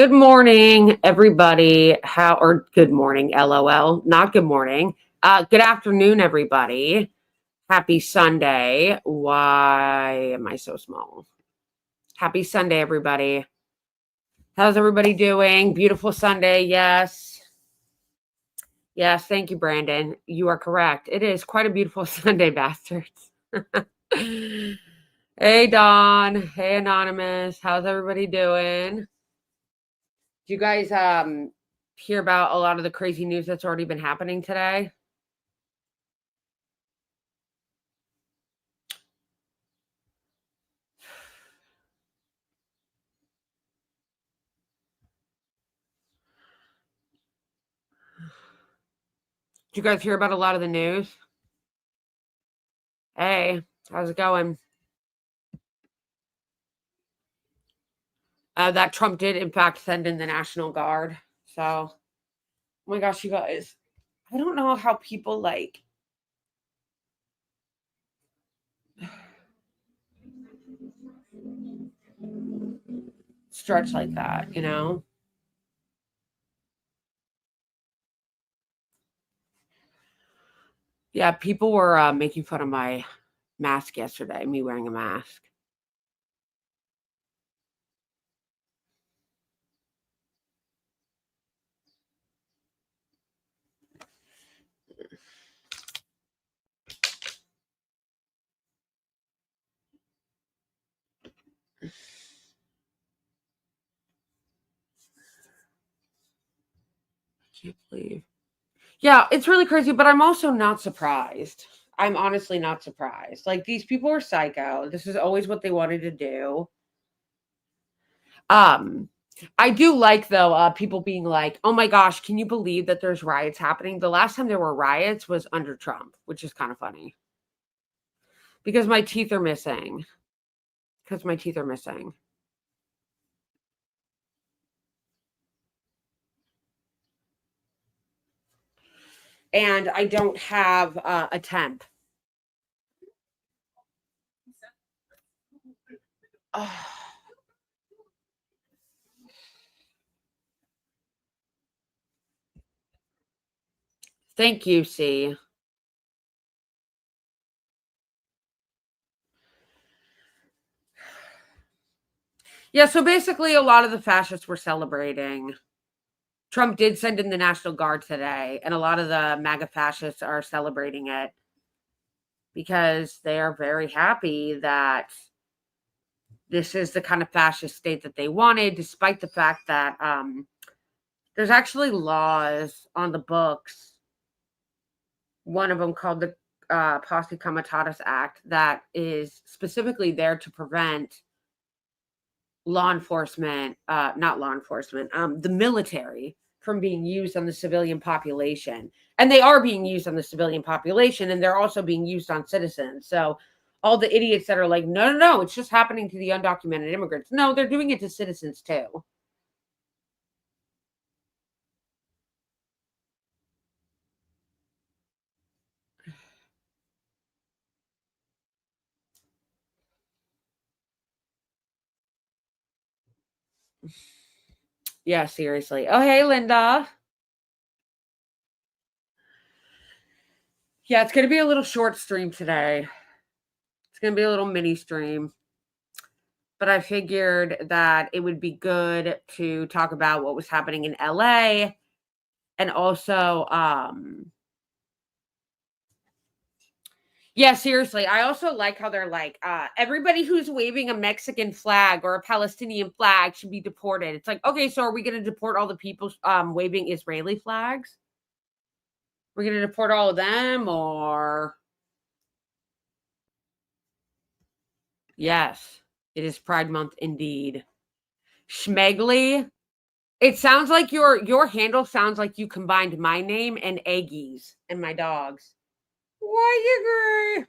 Good morning, everybody. Or good morning, LOL. Not good morning. Good afternoon, everybody. Happy Sunday. Why am I so small? Happy Sunday, everybody. How's everybody doing? Beautiful Sunday. Yes. Yes. Thank you, Brandon. You are correct. It is quite a beautiful Sunday, bastards. Hey, Don. Hey, Anonymous. How's everybody doing? Do you guys hear about a lot of the crazy news that's already been happening today? Did you guys hear about a lot of the news? Hey, how's it going? That Trump did, in fact, send in the National Guard. So, oh my gosh, you guys, I don't know how people like stretch like that, you know? Yeah, people were making fun of my mask yesterday, me wearing a mask. I can't believe. Yeah, it's really crazy, but I'm also not surprised. I'm honestly not surprised. Like, these people are psycho. This is always what they wanted to do. Um, I do like though people being like, "Oh my gosh, can you believe that there's riots happening?" The last time there were riots was under Trump, which is kind of funny because my teeth are missing. Because my teeth are missing, and I don't have a temp. Oh, thank you, C. Yeah, so basically, a lot of the fascists were celebrating. Trump did send in the National Guard today, and a lot of the MAGA fascists are celebrating it because they are very happy that this is the kind of fascist state that they wanted, despite the fact that there's actually laws on the books. One of them called the Posse Comitatus Act that is specifically there to prevent law enforcement, not law enforcement, the military from being used on the civilian population. And they are being used on the civilian population, and they're also being used on citizens. So all the idiots that are like, no, no, no, it's just happening to the undocumented immigrants. No, they're doing it to citizens too. Yeah, seriously. Oh, hey, Linda. Yeah, it's going to be a little short stream today. It's going to be a little mini stream. But I figured that it would be good to talk about what was happening in LA and also yeah, seriously. I also like how they're like everybody who's waving a Mexican flag or a Palestinian flag should be deported. It's like, okay, so are we going to deport all the people waving Israeli flags? We're going to deport all of them or yes, it is Pride Month indeed. Schmegley. It sounds like your handle sounds like you combined my name and Aggies and my dogs. Why you agree?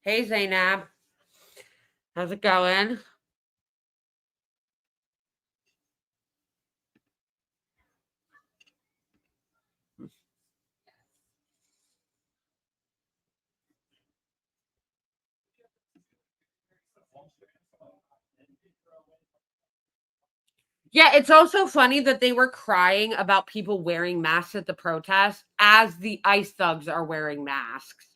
Hey Zainab, how's it going? Yeah, it's also funny that they were crying about people wearing masks at the protest as the ICE thugs are wearing masks.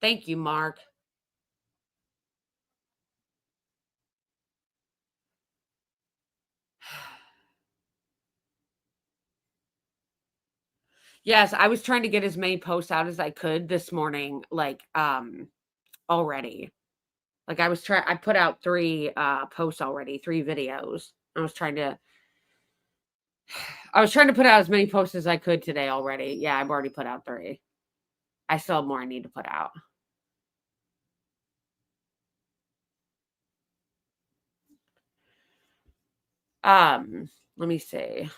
Thank you, Mark. Yes, I was trying to get as many posts out as I could this morning, like, already. Like, I put out 3, posts already, 3 videos. I was trying to put out as many posts as I could today already. Yeah, I've already put out 3. I still have more I need to put out. Let me see.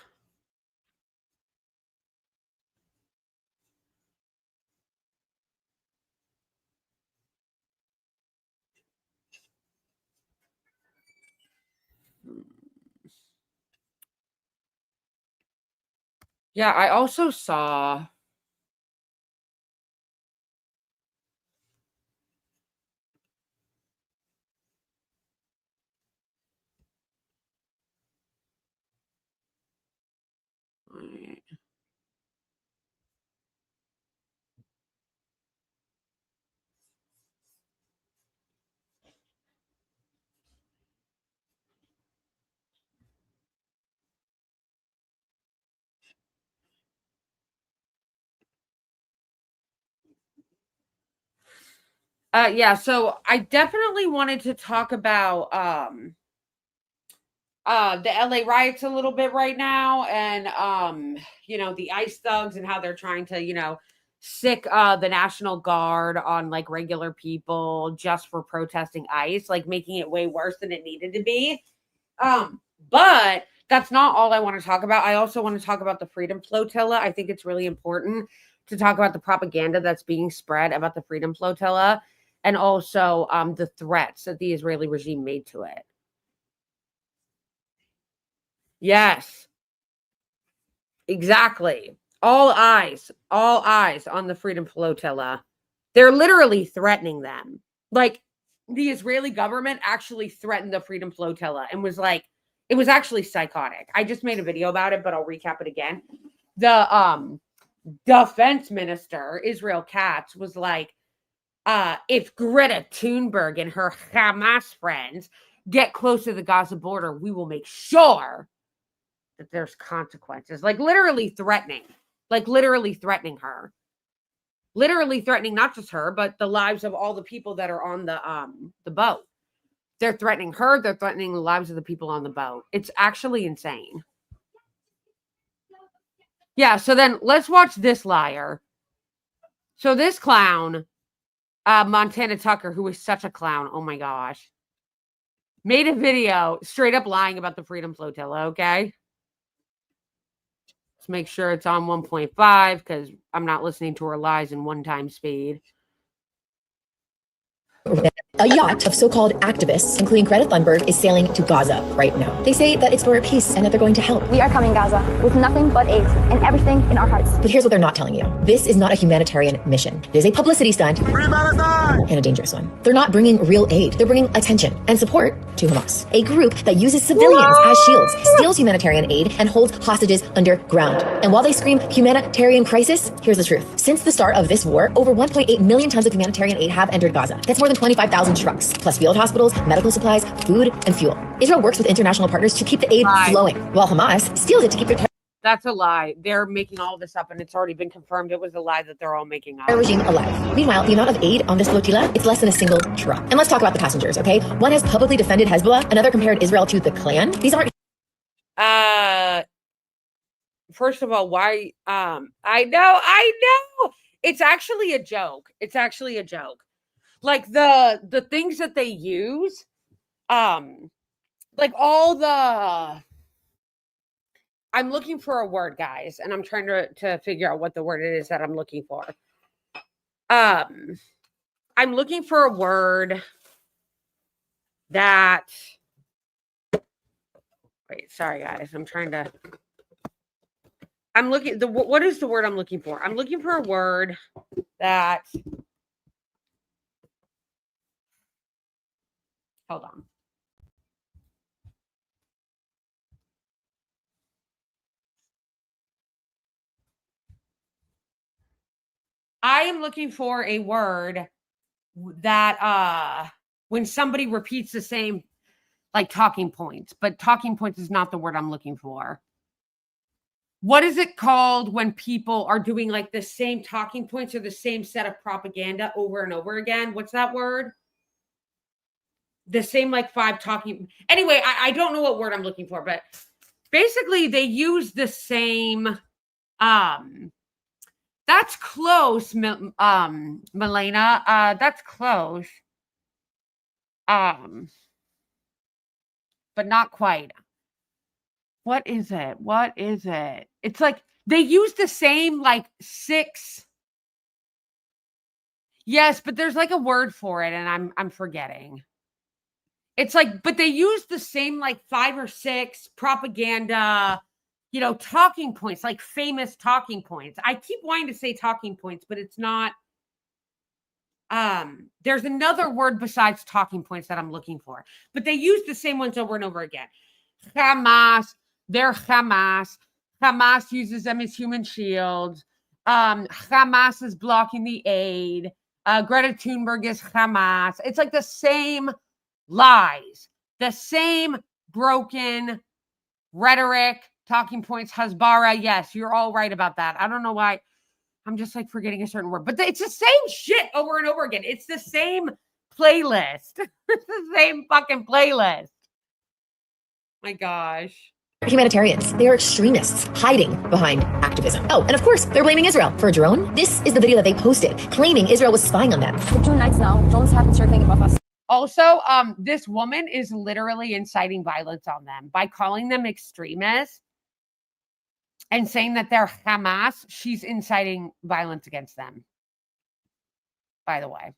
Yeah, I also saw yeah, so I definitely wanted to talk about the LA riots a little bit right now, and the ICE thugs and how they're trying to, sick the National Guard on like regular people just for protesting ICE, like making it way worse than it needed to be. But that's not all I want to talk about. I also want to talk about the Freedom Flotilla. I think it's really important to talk about the propaganda that's being spread about the Freedom Flotilla, and also the threats that the Israeli regime made to it. Yes, exactly. All eyes on the Freedom Flotilla. They're literally threatening them. Like, the Israeli government actually threatened the Freedom Flotilla and was like, it was actually psychotic. I just made a video about it, but I'll recap it again. The defense minister, Israel Katz, was like, if Greta Thunberg and her Hamas friends get close to the Gaza border, we will make sure that there's consequences. Like, literally threatening her. Literally threatening not just her, but the lives of all the people that are on the boat. They're threatening her, they're threatening the lives of the people on the boat. It's actually insane. Yeah, so then let's watch this liar. So this clown, Montana Tucker, who is such a clown, oh my gosh, made a video straight up lying about the Freedom Flotilla, okay? Let's make sure it's on 1.5 because I'm not listening to her lies in 1 time speed. A yacht of so-called activists, including Greta Thunberg, is sailing to Gaza right now. They say that it's for peace and that they're going to help. We are coming, Gaza, with nothing but aid and everything in our hearts. But here's what they're not telling you. This is not a humanitarian mission. It is a publicity stunt and a dangerous one. They're not bringing real aid. They're bringing attention and support to Hamas, a group that uses civilians as shields, steals humanitarian aid, and holds hostages underground. And while they scream humanitarian crisis, here's the truth. Since the start of this war, over 1.8 million tons of humanitarian aid have entered Gaza. That's more than 25,000 trucks, plus field hospitals, medical supplies, food, and fuel. Israel works with international partners to keep the aid flowing, while Hamas steals it to keep their That's a lie. They're making all of this up, and it's already been confirmed. It was a lie that they're all making up. regime alive. Meanwhile, the amount of aid on this flotilla, it's less than a single truck. And let's talk about the passengers, okay? One has publicly defended Hezbollah, another compared Israel to the Klan. These aren't first of all, why I know. It's actually a joke. Like the things that they use, like all the I'm looking for a word, guys, and I'm trying to figure out what the word it is that I'm looking for. I'm looking for a word that wait, sorry guys, what is the word I'm looking for? I'm looking for a word that Hold on. I am looking for a word that when somebody repeats the same like talking points, but talking points is not the word I'm looking for. What is it called when people are doing like the same talking points or the same set of propaganda over and over again? What's that word? The same like 5 talking. Anyway, I don't know what word I'm looking for, but basically they use the same that's close, Milena. That's close. But not quite. What is it? What is it? It's like they use the same like 6. Yes, but there's like a word for it, and I'm forgetting. It's like, but they use the same like 5 or 6 propaganda, talking points, like famous talking points. I keep wanting to say talking points, but it's not. There's another word besides talking points that I'm looking for, but they use the same ones over and over again. Hamas, they're Hamas. Hamas uses them as human shields. Hamas is blocking the aid. Greta Thunberg is Hamas. It's like the same lies, the same broken rhetoric, talking points. Hasbara, yes, you're all right about that. I don't know why. I'm just like forgetting a certain word, but it's the same shit over and over again. It's the same playlist. It's the same fucking playlist. My gosh. Humanitarians. They are extremists hiding behind activism. Oh, and of course, they're blaming Israel for a drone. This is the video that they posted, claiming Israel was spying on them. For 2 nights now, drones have been circling above us. Also, this woman is literally inciting violence on them by calling them extremists and saying that they're Hamas. She's inciting violence against them, by the way.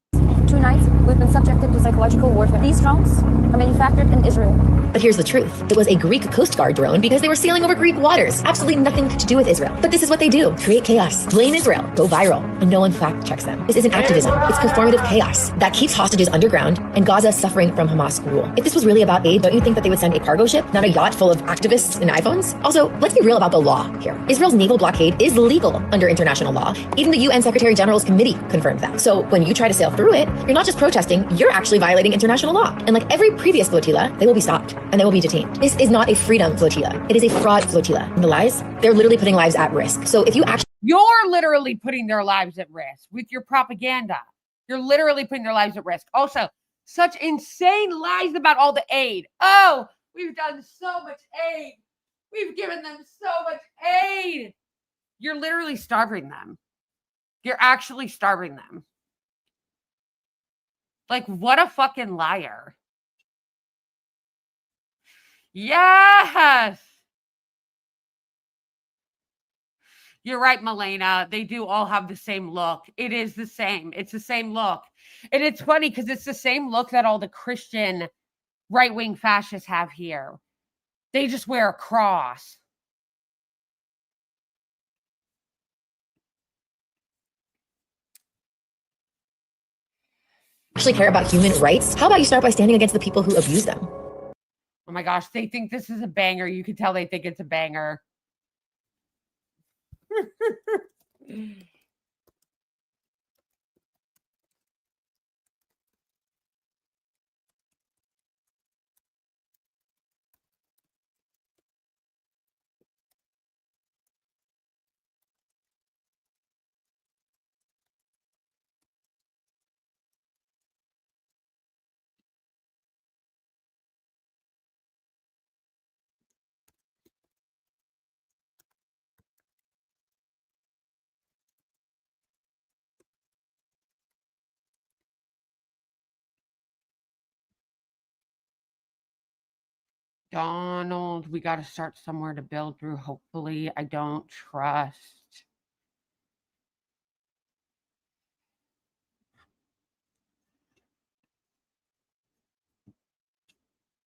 2 nights, we've been subjected to psychological warfare. These drones are manufactured in Israel. But here's the truth. It was a Greek Coast Guard drone because they were sailing over Greek waters. Absolutely nothing to do with Israel. But this is what they do. Create chaos. Blame Israel. Go viral. And no one fact checks them. This isn't activism. It's performative chaos that keeps hostages underground and Gaza suffering from Hamas rule. If this was really about aid, don't you think that they would send a cargo ship, not a yacht full of activists and iPhones? Also, let's be real about the law here. Israel's naval blockade is legal under international law. Even the UN Secretary General's committee confirmed that. So when you try to sail through it, you're not just protesting, you're actually violating international law. And like every previous flotilla, they will be stopped and they will be detained. This is not a freedom flotilla. It is a fraud flotilla. And the lies, they're literally putting lives at risk. So if you actually... You're literally putting their lives at risk with your propaganda. You're literally putting their lives at risk. Also, such insane lies about all the aid. Oh, we've done so much aid. We've given them so much aid. You're literally starving them. You're actually starving them. Like, what a fucking liar. Yes. You're right, Milena. They do all have the same look. It is the same. It's the same look. And it's funny because it's the same look that all the Christian right-wing fascists have here. They just wear a cross. actually care about human rights, how about you start by standing against the people who abuse them? Oh my gosh, they think this is a banger. You can tell they think it's a banger. Donald, we got to start somewhere to build through. Hopefully, I don't trust.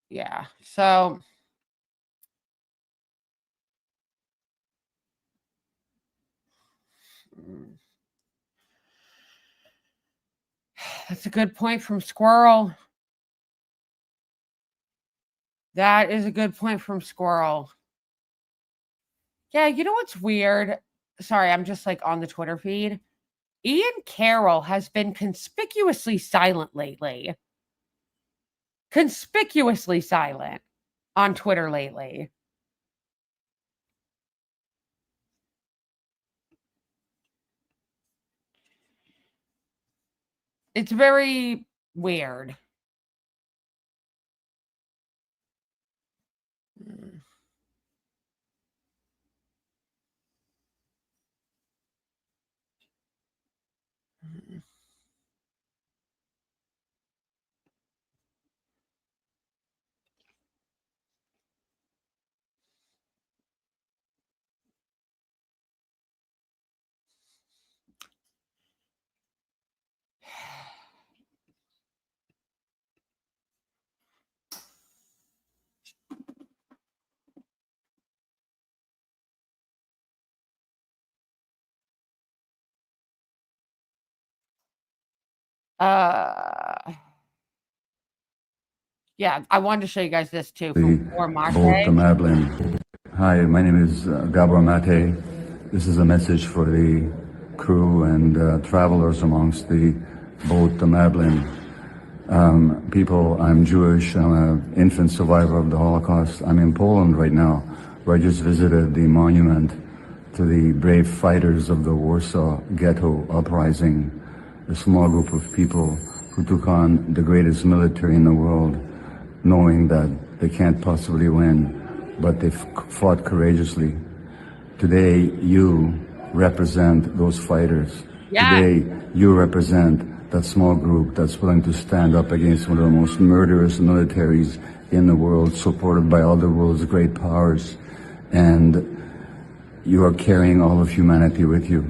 Yeah, so that's a good point from Squirrel. That is a good point from Squirrel. Yeah, you know what's weird? Sorry, I'm just like on the Twitter feed. Ian Carroll has been conspicuously silent lately. Conspicuously silent on Twitter lately. It's very weird. Yeah, I wanted to show you guys this too from Boat Mablin. Hi, my name is Gabor Mate. This is a message for the crew and travelers amongst the boat Mablin. People, I'm Jewish. I'm an infant survivor of the Holocaust. I'm in Poland right now, where I just visited the monument to the brave fighters of the Warsaw Ghetto uprising, a small group of people who took on the greatest military in the world, knowing that they can't possibly win, but they fought courageously. Today, you represent those fighters. Yeah. Today, you represent that small group that's willing to stand up against one of the most murderous militaries in the world, supported by all the world's great powers. And you are carrying all of humanity with you.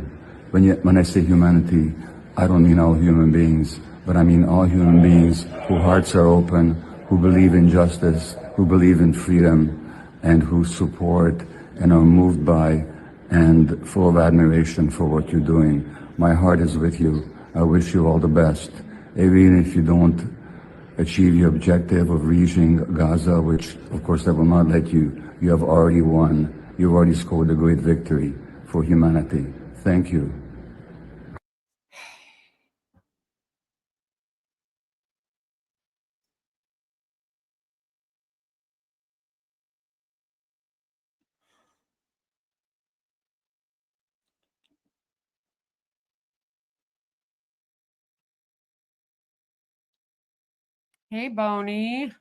When I say humanity, I don't mean all human beings, but I mean all human beings whose hearts are open, who believe in justice, who believe in freedom, and who support and are moved by and full of admiration for what you're doing. My heart is with you. I wish you all the best. Even if you don't achieve your objective of reaching Gaza, which of course I will not let you, you have already won. You've already scored a great victory for humanity. Thank you. Hey, Boney.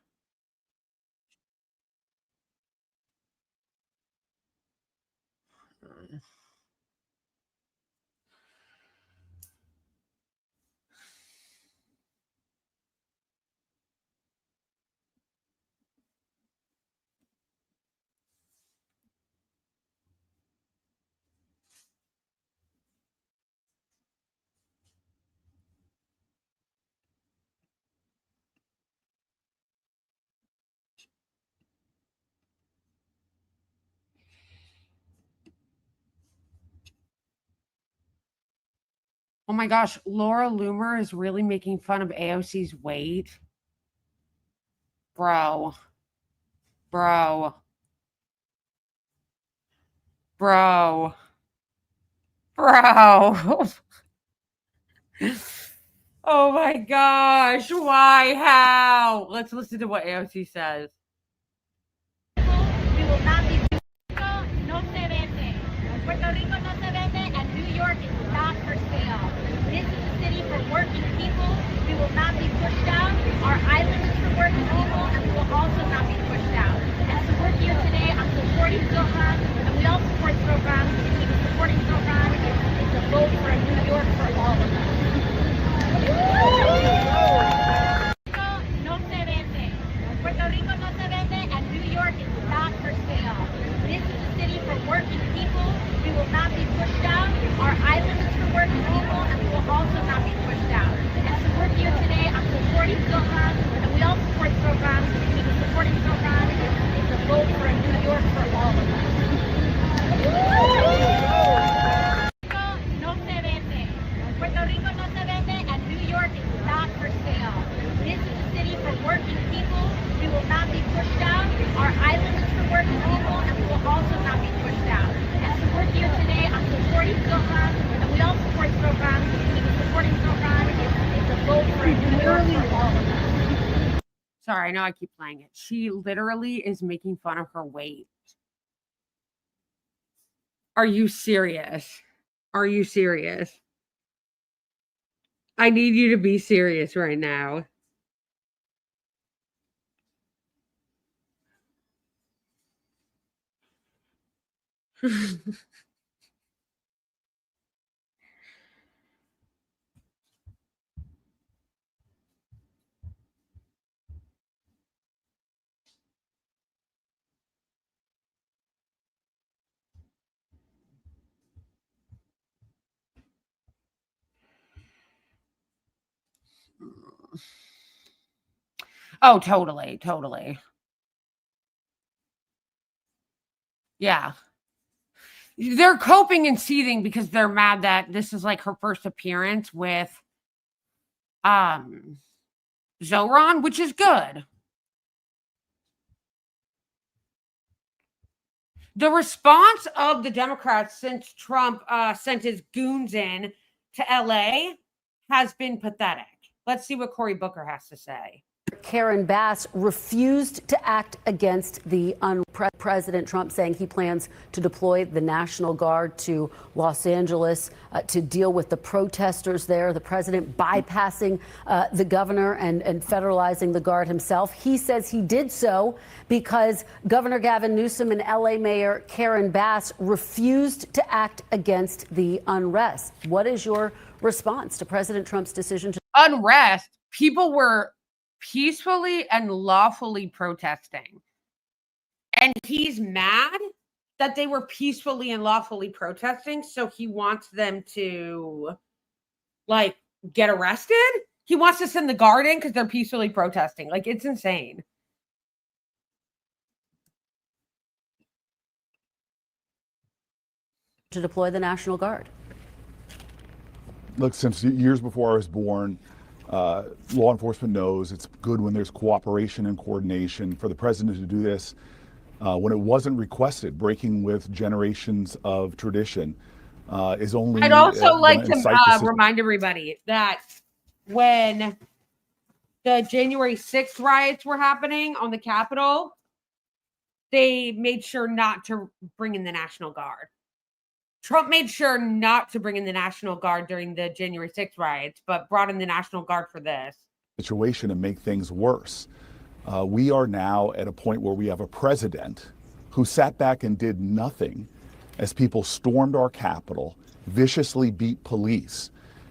Oh my gosh, Laura Loomer is really making fun of AOC's weight. Bro. Bro. Bro. Bro. Oh my gosh. Why? How? Let's listen to what AOC says. We will not be. No se vende. Puerto Rico no se vende, and New York is not for sale. This is a city for working people. We will not be pushed out. Our island is for working people, and we will also not be pushed out. And so we're here today. I'm supporting Zohran, and we all support Zohran. We keep supporting Zohran. It's a vote for a New York for all of us. No se vende. Puerto Rico no se vende, and New York is not for sale. This is a city for working people. We will not be pushed out. Our island is for working people, and we will also not be pushed out. And so we're here today. I'm supporting Zohran, and we all support Zohran. We keep supporting Zohran. It's a vote for a New York for all of us. No se vende. Puerto Rico no se vende, and New York is not for sale. This is a city for working people. We will not be pushed out. Sorry, I know I keep playing it. She literally is making fun of her weight. Are you serious? Are you serious? I need you to be serious right now. Oh, totally, totally. Yeah. They're coping and seething because they're mad that this is like her first appearance with Zoran, which is good. The response of the Democrats since Trump sent his goons in to LA has been pathetic. Let's see what Cory Booker has to say. Karen Bass refused to act against the President Trump, saying he plans to deploy the National Guard to Los Angeles to deal with the protesters there. The president bypassing the governor and federalizing the Guard himself. He says he did so because Governor Gavin Newsom and LA Mayor Karen Bass refused to act against the unrest. What is your response to President Trump's decision to unrest? People were peacefully and lawfully protesting. And he's mad that they were peacefully and lawfully protesting, so he wants them to, like, get arrested? He wants to send the Guard in because they're peacefully protesting. Like, it's insane. to deploy the National Guard? Look, since years before I was born, law enforcement knows it's good when there's cooperation and coordination. For the president to do this when it wasn't requested, breaking with generations of tradition, is only. I'd also like to remind everybody that when the January 6th riots were happening on the Capitol, they made sure not to bring in the National Guard. Trump made sure not to bring in the National Guard during the January 6th riots, but brought in the National Guard for this situation and make things worse. We are now at a point where we have a president who sat back and did nothing as people stormed our Capitol, viciously beat police.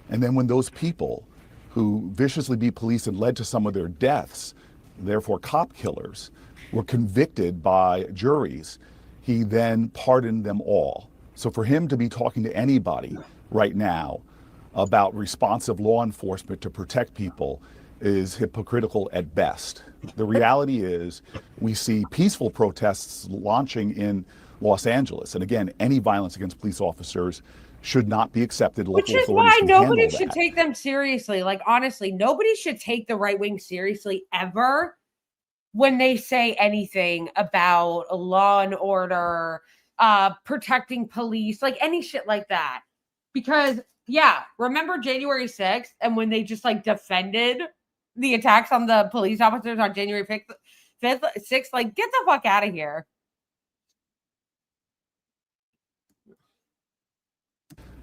And then when those people who viciously beat police and led to some of their deaths, therefore cop killers, were convicted by juries, he then pardoned them all. So for him to be talking to anybody right now about responsive law enforcement to protect people is hypocritical at best. The reality is we see peaceful protests launching in Los Angeles. And again, any violence against police officers should not be accepted. Which is why nobody should take them seriously. Like, honestly, nobody should take the right wing seriously ever when they say anything about law and order, protecting police, like any shit like that. Because, yeah, remember January 6th and when they just like defended the attacks on the police officers on January 5th, 6th? Like, get the fuck out of here.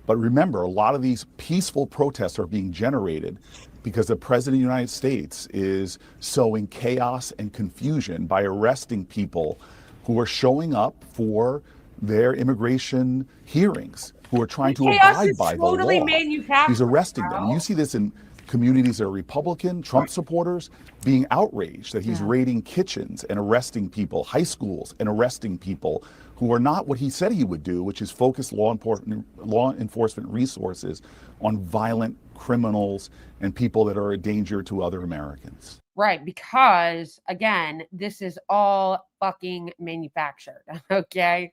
But remember, a lot of these peaceful protests are being generated because the president of the United States is sowing chaos and confusion by arresting people who are showing up for their immigration hearings, who are trying to abide by the law. He's arresting them. And you see this in communities that are Republican, Trump supporters, being outraged that he's raiding kitchens and arresting people, high schools and arresting people who are not what he said he would do, which is focus law enforcement resources on violent criminals and people that are a danger to other Americans. Right, because again, this is all fucking manufactured, okay?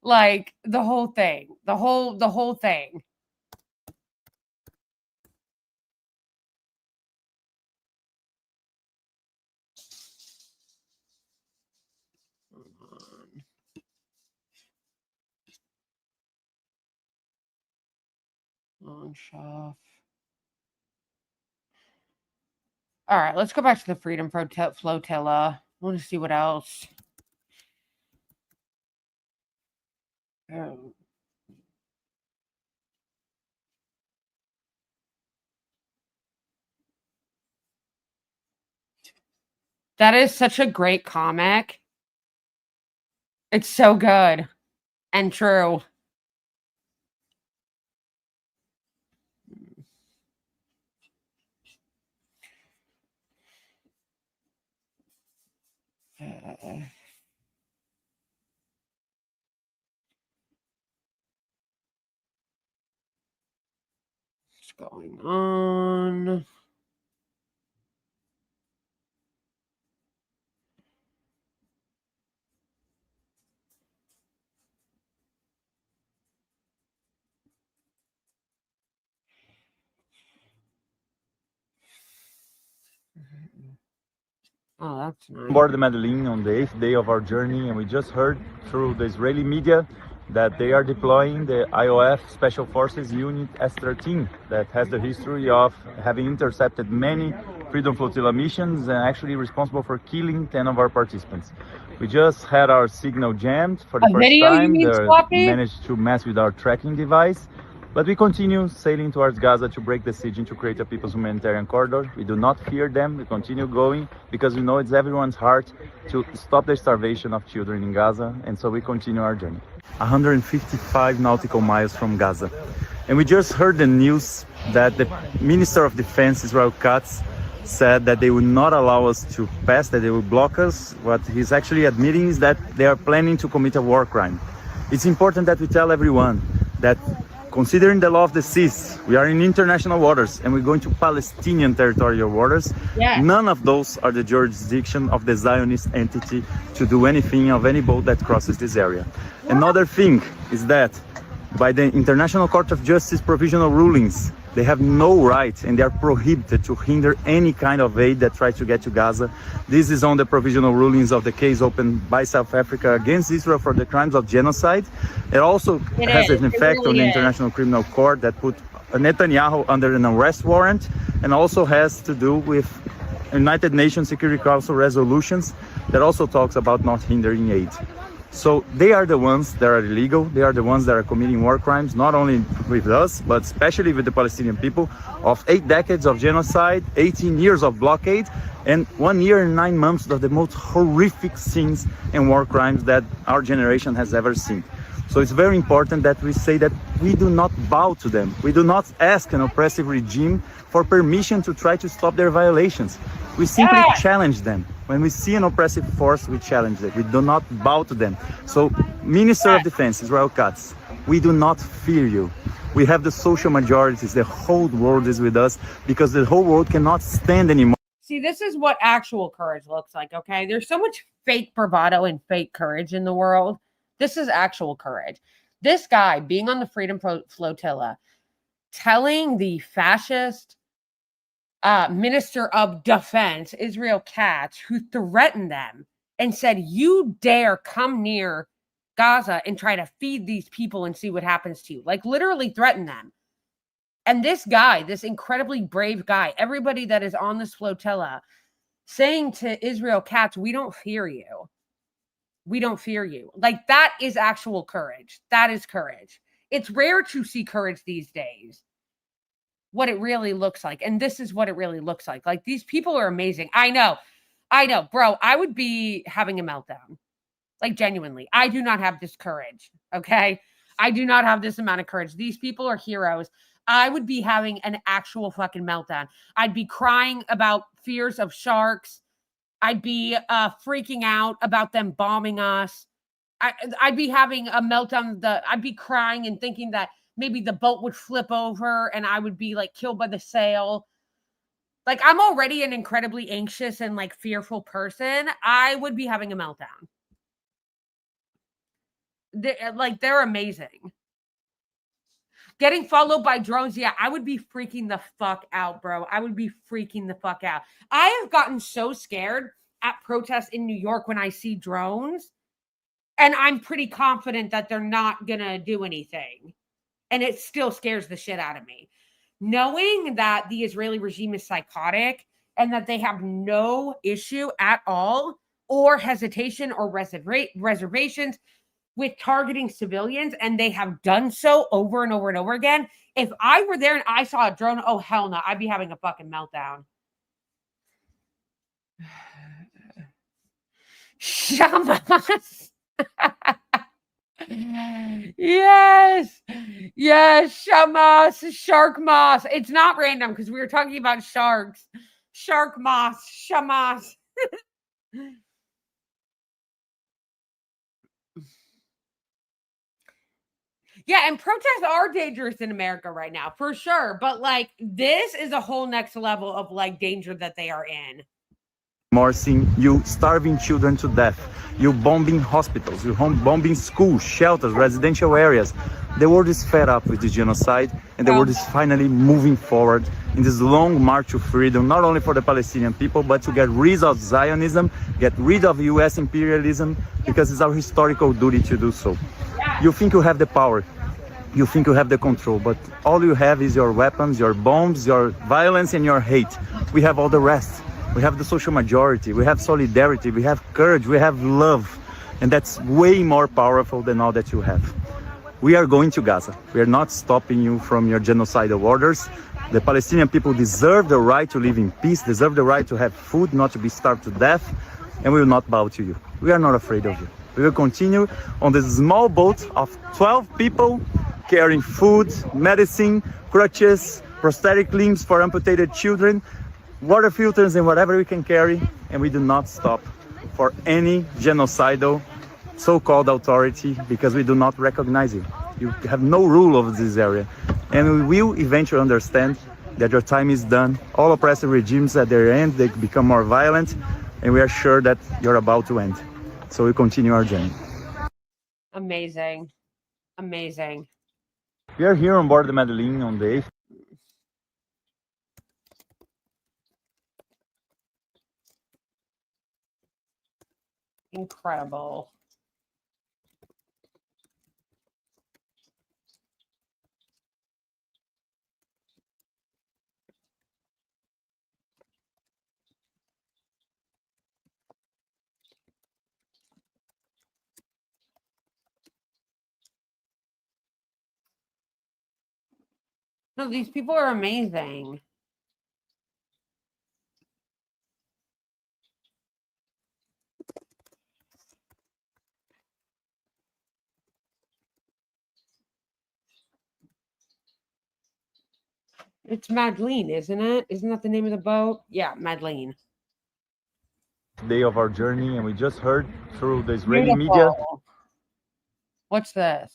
Like the whole thing, the whole thing. Long Schaff. All All right, let's go back to the Freedom Flotilla. I want to see what else. Oh. That is such a great comic. It's so good and true. What's going on? Oh, that's nice. Board the Medellin on the 8th day of our journey, and we just heard through the Israeli media that they are deploying the IOF Special Forces Unit S-13 that has the history of having intercepted many Freedom Flotilla missions and actually responsible for killing 10 of our participants. We just had our signal jammed for the first time. They managed to mess with our tracking device. But we continue sailing towards Gaza to break the siege and to create a people's humanitarian corridor. We do not fear them. We continue going because we know it's everyone's heart to stop the starvation of children in Gaza. And so we continue our journey. 155 nautical miles from Gaza. And we just heard the news that the Minister of Defense, Israel Katz, said that they would not allow us to pass, that they would block us. What he's actually admitting is that they are planning to commit a war crime. It's important that we tell everyone that considering the law of the seas, we are in international waters and we're going to Palestinian territorial waters. Yeah. None of those are the jurisdiction of the Zionist entity to do anything of any boat that crosses this area. Another thing is that by the International Court of Justice provisional rulings, they have no right and they are prohibited to hinder any kind of aid that tries to get to Gaza. This is on the provisional rulings of the case opened by South Africa against Israel for the crimes of genocide. It also has an effect on the International Criminal Court that put Netanyahu under an arrest warrant, and also has to do with United Nations Security Council resolutions that also talks about not hindering aid. So they are the ones that are illegal. They are the ones that are committing war crimes, not only with us, but especially with the Palestinian people, of 8 decades of genocide, 18 years of blockade, and 1 year and 9 months of the most horrific sins and war crimes that our generation has ever seen. So it's very important that we say that we do not bow to them. We do not ask an oppressive regime for permission to try to stop their violations. We simply challenge them. When we see an oppressive force, we challenge it. We do not bow to them. So, Minister of Defense, Israel Katz, we do not fear you. We have the social majorities. The whole world is with us because the whole world cannot stand anymore. See, this is what actual courage looks like, okay? There's so much fake bravado and fake courage in the world. This is actual courage. This guy being on the Freedom Flotilla, telling the fascist Minister of Defense, Israel Katz, who threatened them and said, you dare come near Gaza and try to feed these people and see what happens to you. Like literally threatened them. And this guy, this incredibly brave guy, everybody that is on this flotilla, saying to Israel Katz, we don't fear you. We don't fear you. Like that is actual courage. That is courage. It's rare to see courage these days. What it really looks like. And this is what it really looks like. Like these people are amazing. I know, bro, I would be having a meltdown. Like genuinely, I do not have this courage. Okay. I do not have this amount of courage. These people are heroes. I would be having an actual fucking meltdown. I'd be crying about fears of sharks. I'd be freaking out about them bombing us. I'd be having a meltdown. I'd be crying and thinking that maybe the boat would flip over and I would be like killed by the sail. Like I'm already an incredibly anxious and like fearful person. I would be having a meltdown. They're amazing. Getting followed by drones. Yeah, I would be freaking the fuck out, bro. I would be freaking the fuck out. I have gotten so scared at protests in New York when I see drones. And I'm pretty confident that they're not going to do anything. And it still scares the shit out of me. Knowing that the Israeli regime is psychotic and that they have no issue at all or hesitation or reservations with targeting civilians, and they have done so over and over and over again. If I were there and I saw a drone, oh hell no, I'd be having a fucking meltdown. Shamas. Yes. Yes, Shamas, shark moss. It's not random because we were talking about sharks. Shark moss, Shamas. Yeah, and protests are dangerous in America right now, for sure. But like, this is a whole next level of like danger that they are in. Morsi, you starving children to death, you bombing hospitals, you bombing schools, shelters, residential areas. The world is fed up with this genocide, and the world is finally moving forward in this long march to freedom, not only for the Palestinian people, but to get rid of Zionism, get rid of US imperialism, because it's our historical duty to do so. You think you have the power, you think you have the control, but all you have is your weapons, your bombs, your violence, and your hate. We have all the rest. We have the social majority, we have solidarity, we have courage, we have love. And that's way more powerful than all that you have. We are going to Gaza. We are not stopping you from your genocidal orders. The Palestinian people deserve the right to live in peace, deserve the right to have food, not to be starved to death, and we will not bow to you. We are not afraid of you. We will continue on this small boat of 12 people carrying food, medicine, crutches, prosthetic limbs for amputated children, water filters and whatever we can carry, and we do not stop for any genocidal so-called authority because we do not recognize you. You have no rule over this area, and we will eventually understand that your time is done. All oppressive regimes at their end, they become more violent, and we are sure that you're about to end. So we continue our journey. Amazing. Amazing. We are here on board the Medellin on the 8th. Incredible. No, these people are amazing. It's Madeleine, isn't it? Isn't that the name of the boat? Yeah, Madeleine. Day of our journey, and we just heard through the Israeli media. Beautiful. What's this?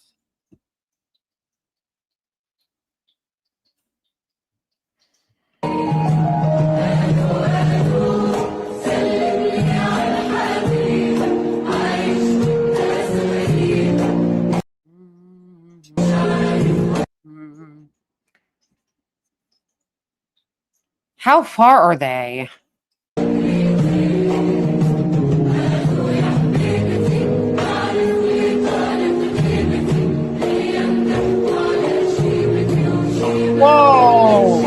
How far are they? Whoa!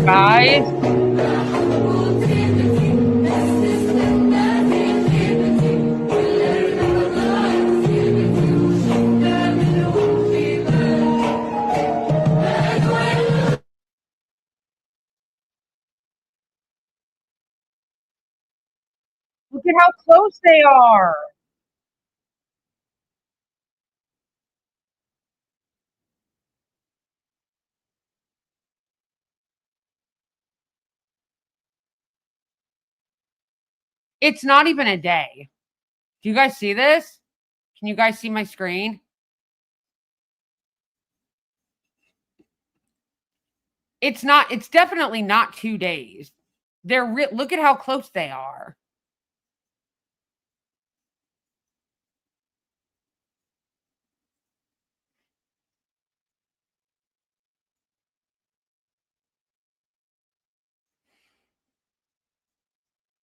Guys? Look at how close they are. It's not even a day. Do you guys see this? Can you guys see my screen? It's definitely not 2 days. Look at how close they are.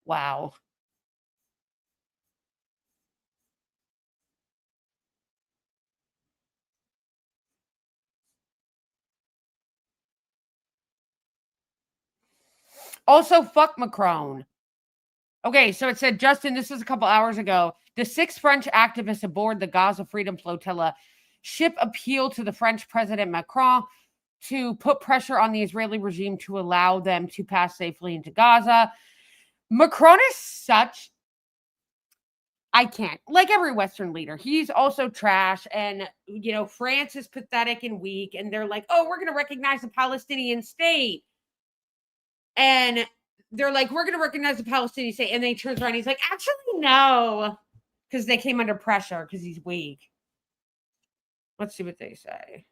Wow. Also, fuck Macron. Okay, so it said, Justin, this was a couple hours ago. The 6 French activists aboard the Gaza Freedom Flotilla ship appealed to the French President Macron to put pressure on the Israeli regime to allow them to pass safely into Gaza. Macron is such... I can't. Like every Western leader, he's also trash. And, you know, France is pathetic and weak. And they're like, oh, we're going to recognize a Palestinian state. And they're like, we're going to recognize the Palestinian state. And then he turns around. He's like, actually, no. Because they came under pressure because he's weak. Let's see what they say.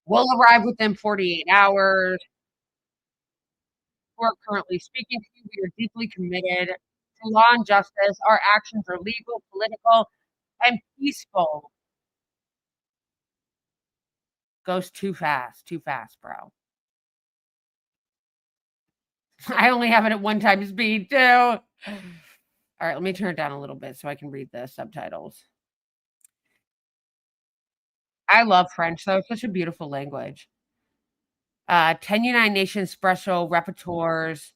We'll arrive within 48 hours. We're currently speaking to you. We are deeply committed to law and justice. Our actions are legal, political, and peaceful. Goes too fast, bro. I only have it at 1 time speed, too. All right, let me turn it down a little bit so I can read the subtitles. I love French, though. It's such a beautiful language. 10 United Nations special rapporteurs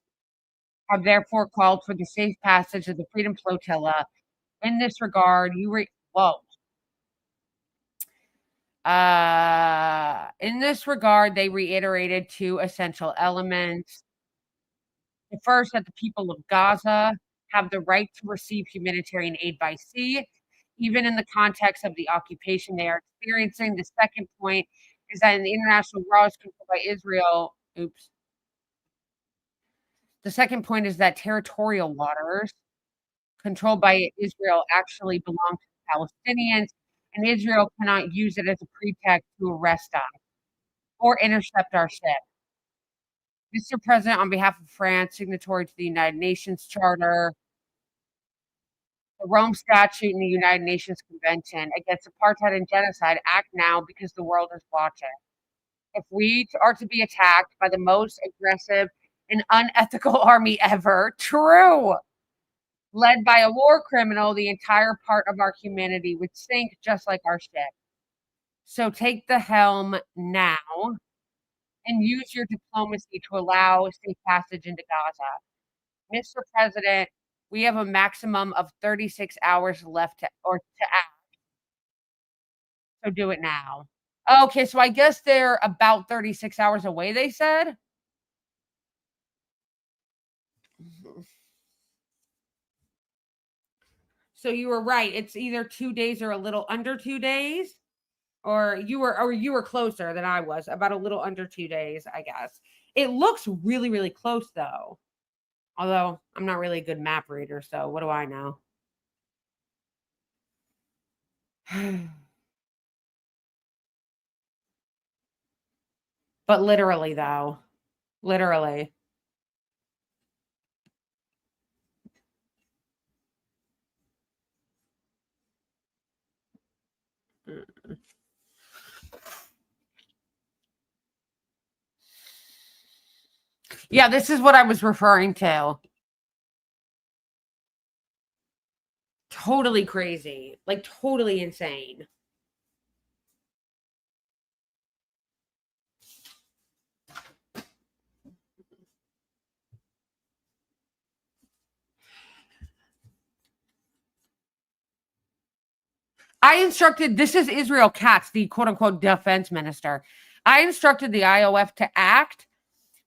have therefore called for the safe passage of the Freedom Flotilla. In this regard, in this regard, they reiterated 2 essential elements. The first, that the people of Gaza have the right to receive humanitarian aid by sea, even in the context of the occupation they are experiencing. The second point is that in the international waters controlled by Israel, the second point is that territorial waters controlled by Israel actually belong to the Palestinians, and Israel cannot use it as a pretext to arrest us or intercept our ship. Mr. President, on behalf of France, signatory to the United Nations Charter, the Rome Statute, and the United Nations Convention Against Apartheid and Genocide, act now because the world is watching. If we are to be attacked by the most aggressive and unethical army ever, true, led by a war criminal, the entire part of our humanity would sink just like our ship. So take the helm now and use your diplomacy to allow safe passage into Gaza. Mr. President, we have a maximum of 36 hours left to act. So do it now. Okay, so I guess they're about 36 hours away, they said. So you were right. It's either 2 days or a little under 2 days. Or you were closer than I was, about a little under 2 days, I guess. It looks really, really close, though. Although I'm not really a good map reader, so what do I know? But literally, though. Literally. Yeah, this is what I was referring to. Totally crazy. Like, totally insane. I instructed, this is Israel Katz, the quote-unquote defense minister. I instructed the IOF to act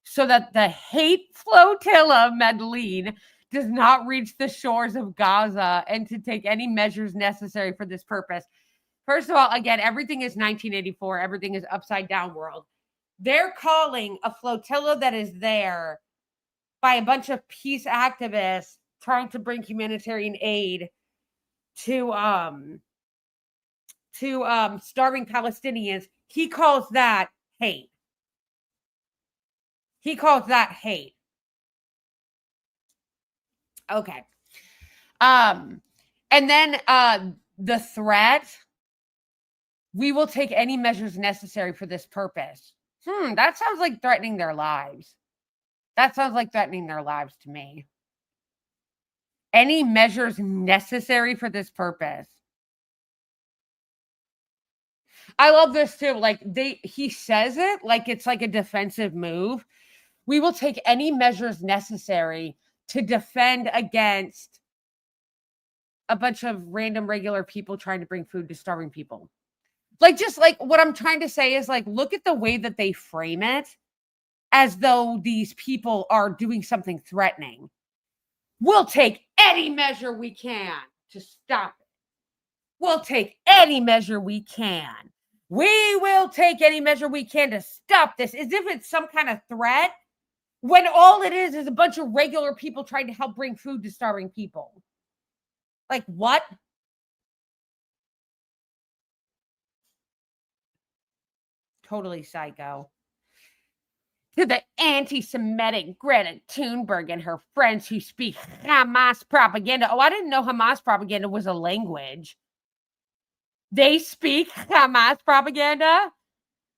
so that the hate flotilla, Medellin, does not reach the shores of Gaza and to take any measures necessary for this purpose. First of all, again, everything is 1984. Everything is upside down world. They're calling a flotilla that is there by a bunch of peace activists trying to bring humanitarian aid to starving Palestinians. He calls that hate. He calls that hate. Okay. And then the threat, we will take any measures necessary for this purpose. That sounds like threatening their lives. That sounds like threatening their lives to me. Any measures necessary for this purpose. I love this too. Like he says it like it's like a defensive move. We will take any measures necessary to defend against a bunch of random regular people trying to bring food to starving people. Like, just like what I'm trying to say is like, look at the way that they frame it as though these people are doing something threatening. We'll take any measure we can to stop it. We'll take any measure we can. We will take any measure we can to stop this, as if it's some kind of threat, when all it is a bunch of regular people trying to help bring food to starving people. Like, what? Totally psycho. To the anti-Semitic Greta Thunberg and her friends who speak Hamas propaganda. Oh, I didn't know Hamas propaganda was a language. They speak Hamas propaganda?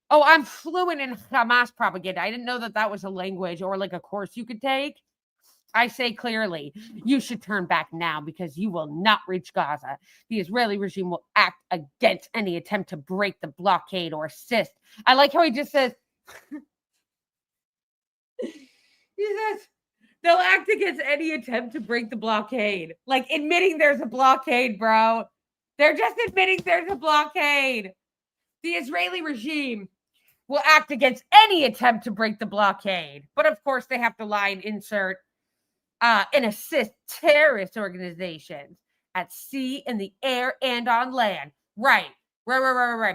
Oh, I'm fluent in Hamas propaganda. I didn't know that that was a language or like a course you could take. I say clearly, you should turn back now because you will not reach Gaza. The Israeli regime will act against any attempt to break the blockade or assist. I like how he just says, he says, they'll act against any attempt to break the blockade. Like admitting there's a blockade, bro. They're just admitting there's a blockade. The Israeli regime will act against any attempt to break the blockade. But of course, they have to lie and insert and assist terrorist organizations at sea, in the air, and on land. Right.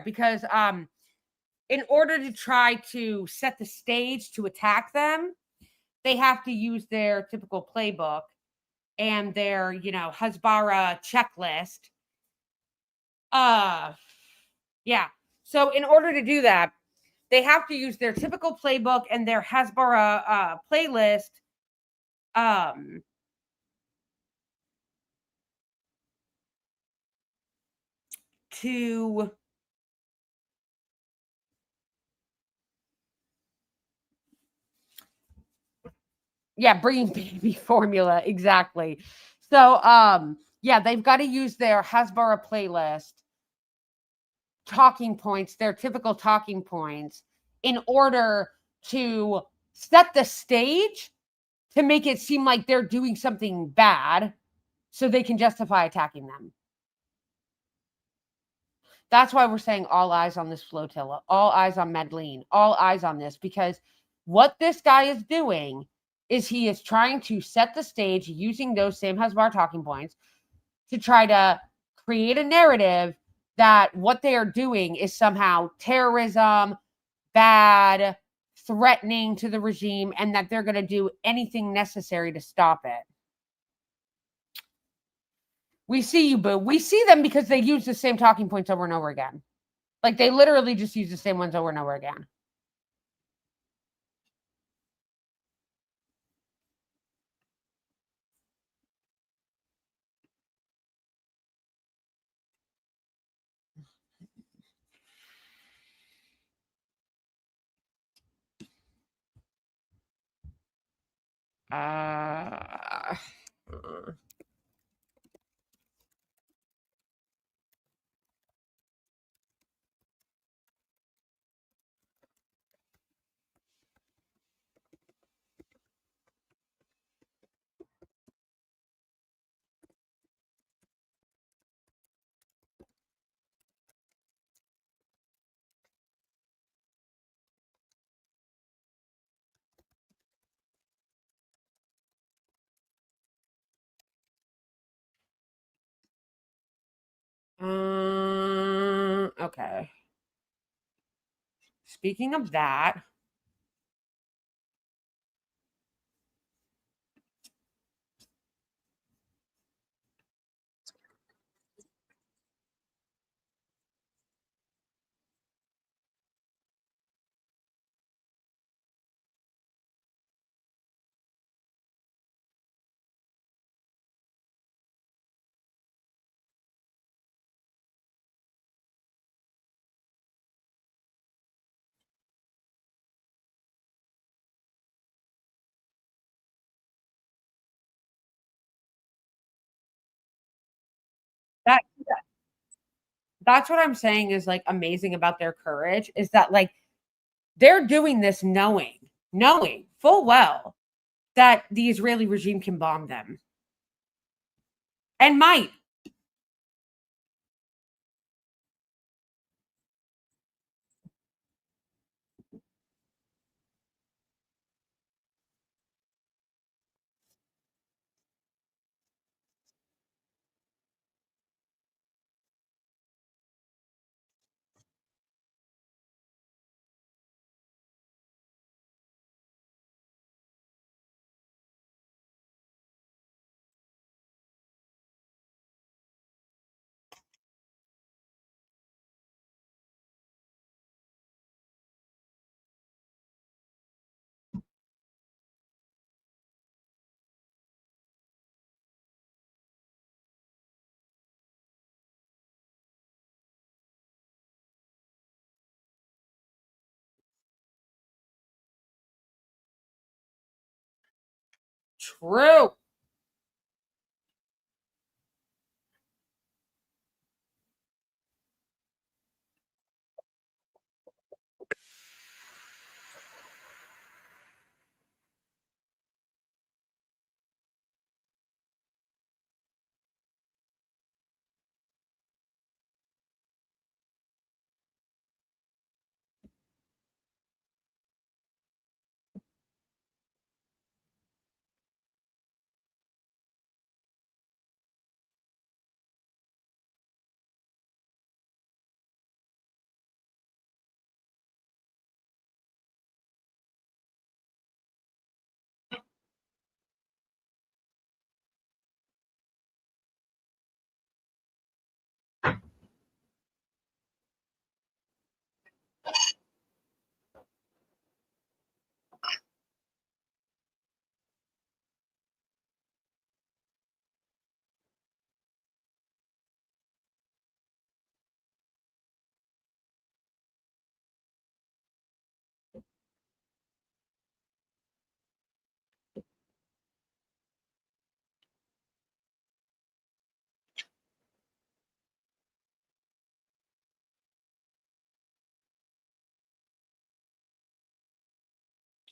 Because in order to try to set the stage to attack them, they have to use their typical playbook and their, Hasbara checklist. Yeah. So in order to do that, they have to use their typical playbook and their Hasbara playlist. To bringing baby formula, exactly. So they've got to use their Hasbara playlist talking points, their typical talking points, in order to set the stage to make it seem like they're doing something bad so they can justify attacking them. That's why we're saying all eyes on this flotilla, all eyes on Medellin, all eyes on this, because what this guy is doing is he is trying to set the stage using those same Hasbara talking points to try to create a narrative that what they are doing is somehow terrorism, bad, threatening to the regime, and that they're going to do anything necessary to stop it. We see you, boo. We see them because they use the same talking points over and over again. Like, they literally just use the same ones over and over again. Okay. Speaking of that, that's what I'm saying is like amazing about their courage is that like they're doing this knowing full well that the Israeli regime can bomb them and might. True.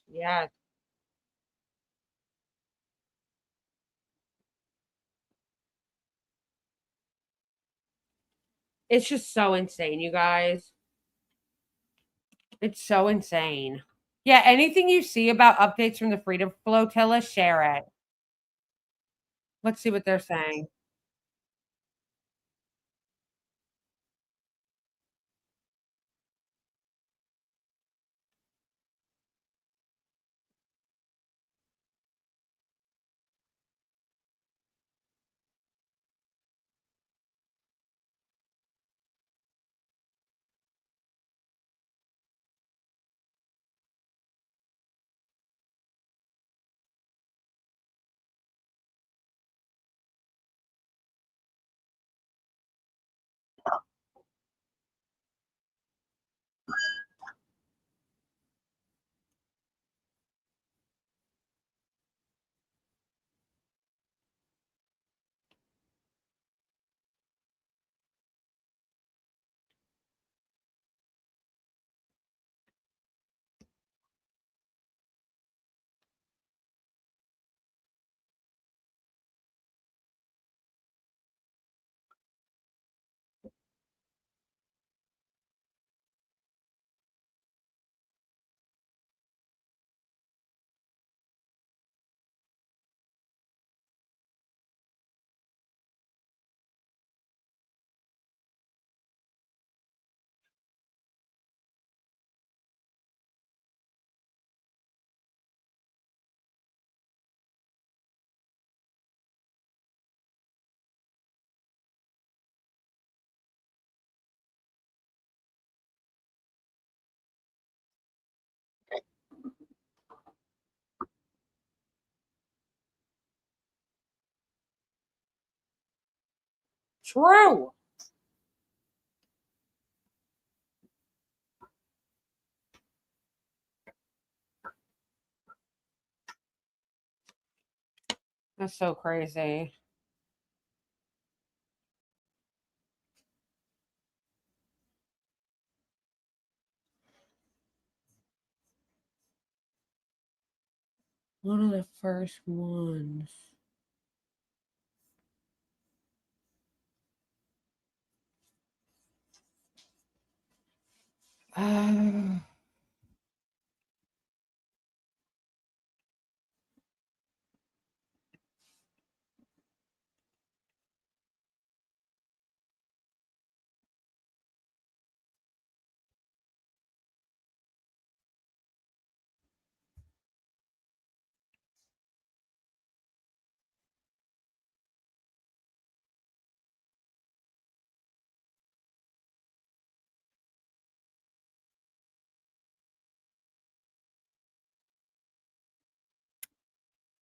Yeah. It's just so insane, you guys. It's so insane. Yeah, anything you see about updates from the Freedom Flotilla, share it. Let's see what they're saying. True. That's so crazy. One of the first ones. Uh,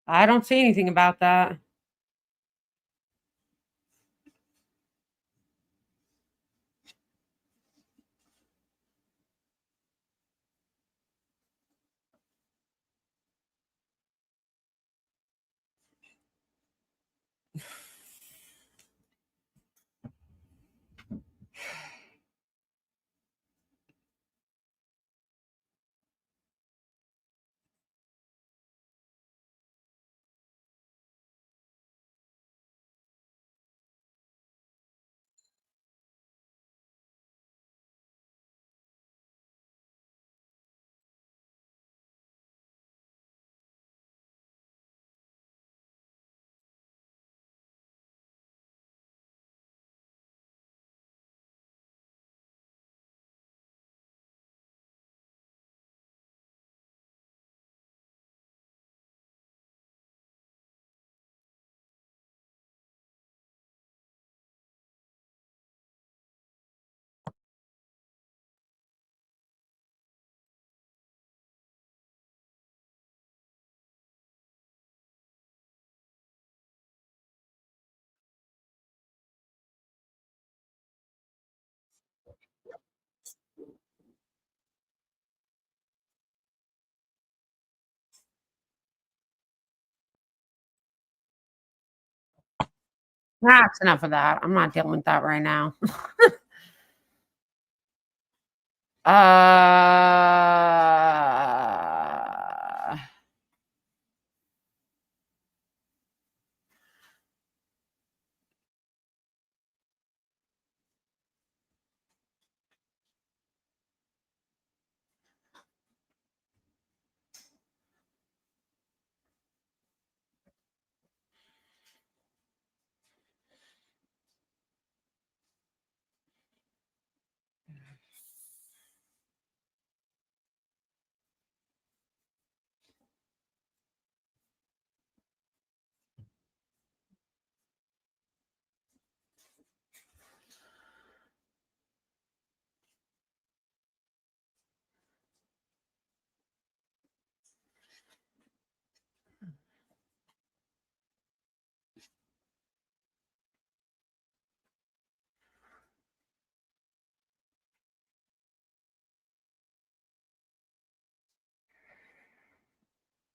I don't see anything about that. That's enough of that. I'm not dealing with that right now. uh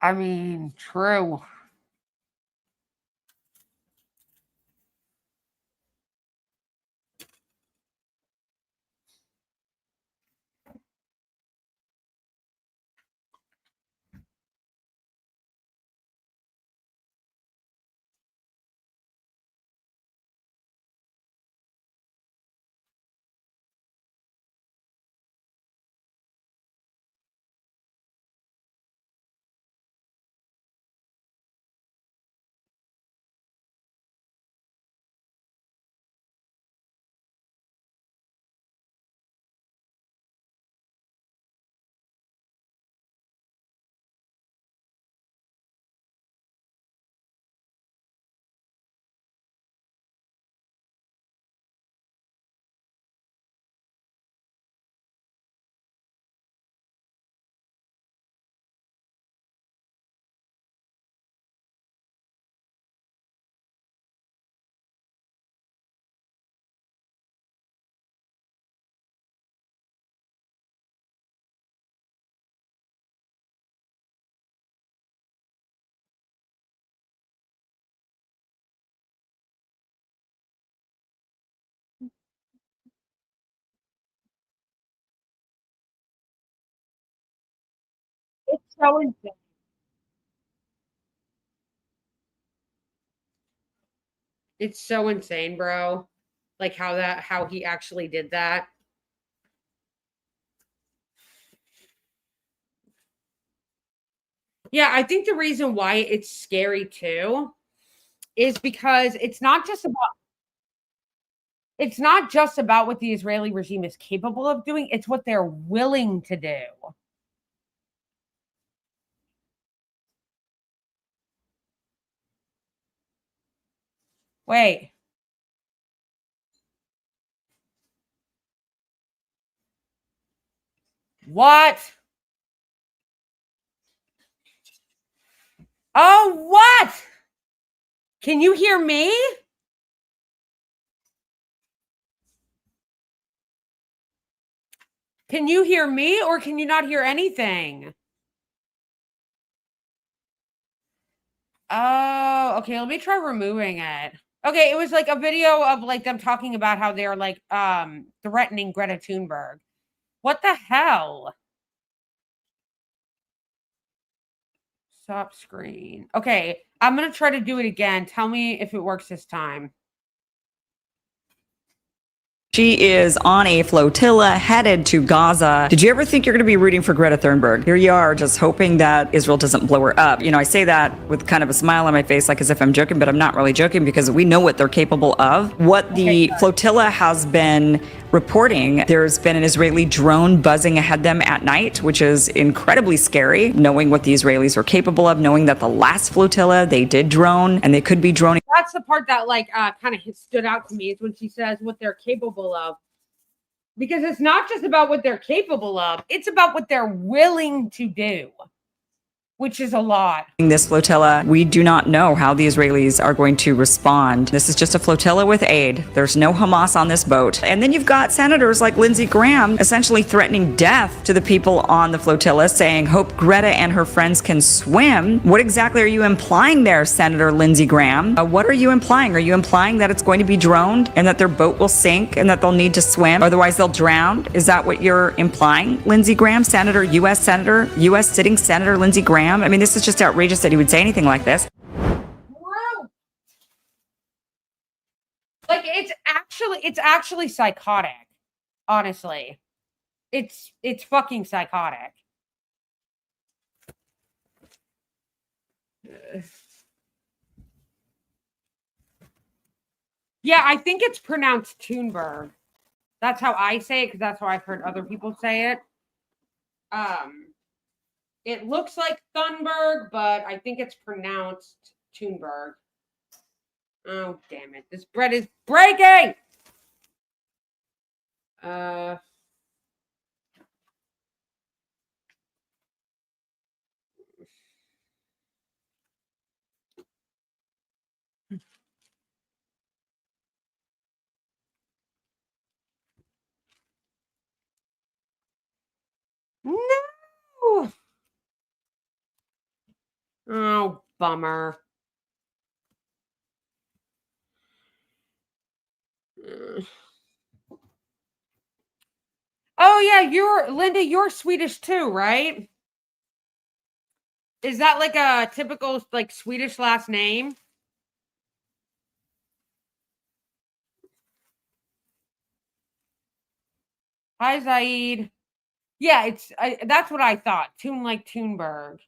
I mean, true. It's so insane. It's so insane, bro. Like how he actually did that. Yeah, I think the reason why it's scary too is because it's not just about what the Israeli regime is capable of doing, it's what they're willing to do. Wait. What? Oh, what? Can you hear me? Can you hear me or can you not hear anything? Oh, okay. Let me try removing it. Okay, it was like a video of like them talking about how they're like threatening Greta Thunberg. What the hell? Stop screen. Okay, I'm gonna try to do it again. Tell me if it works this time. She is on a flotilla headed to Gaza. Did you ever think you're going to be rooting for Greta Thunberg? Here you are, just hoping that Israel doesn't blow her up. You know, I say that with kind of a smile on my face, like as if I'm joking, but I'm not really joking because we know what they're capable of. What the flotilla has been reporting, there's been an Israeli drone buzzing ahead them at night, which is incredibly scary, knowing what the Israelis are capable of, knowing that the last flotilla, they did drone and they could be droning. That's the part that like kind of stood out to me is when she says what they're capable of. Because it's not just about what they're capable of, it's about what they're willing to do, which is a lot. This flotilla, we do not know how the Israelis are going to respond. This is just a flotilla with aid. There's no Hamas on this boat. And then you've got senators like Lindsey Graham essentially threatening death to the people on the flotilla, saying, hope Greta and her friends can swim. What exactly are you implying there, Senator Lindsey Graham? What are you implying? Are you implying that it's going to be droned and that their boat will sink and that they'll need to swim, otherwise they'll drown? Is that what you're implying, Lindsey Graham, U.S. sitting Senator Lindsey Graham? I mean, this is just outrageous that he would say anything like this. Like it's actually psychotic. Honestly. It's fucking psychotic. Yeah, I think it's pronounced Thunberg. That's how I say it because that's how I've heard other people say it. It looks like Thunberg, but I think it's pronounced Thunberg. Oh, damn it. This bread is breaking! No! Oh, bummer. Oh yeah, Linda, you're Swedish too, right? Is that like a typical like Swedish last name? Hi, Zaid. Yeah, that's what I thought. Tune like Thunberg.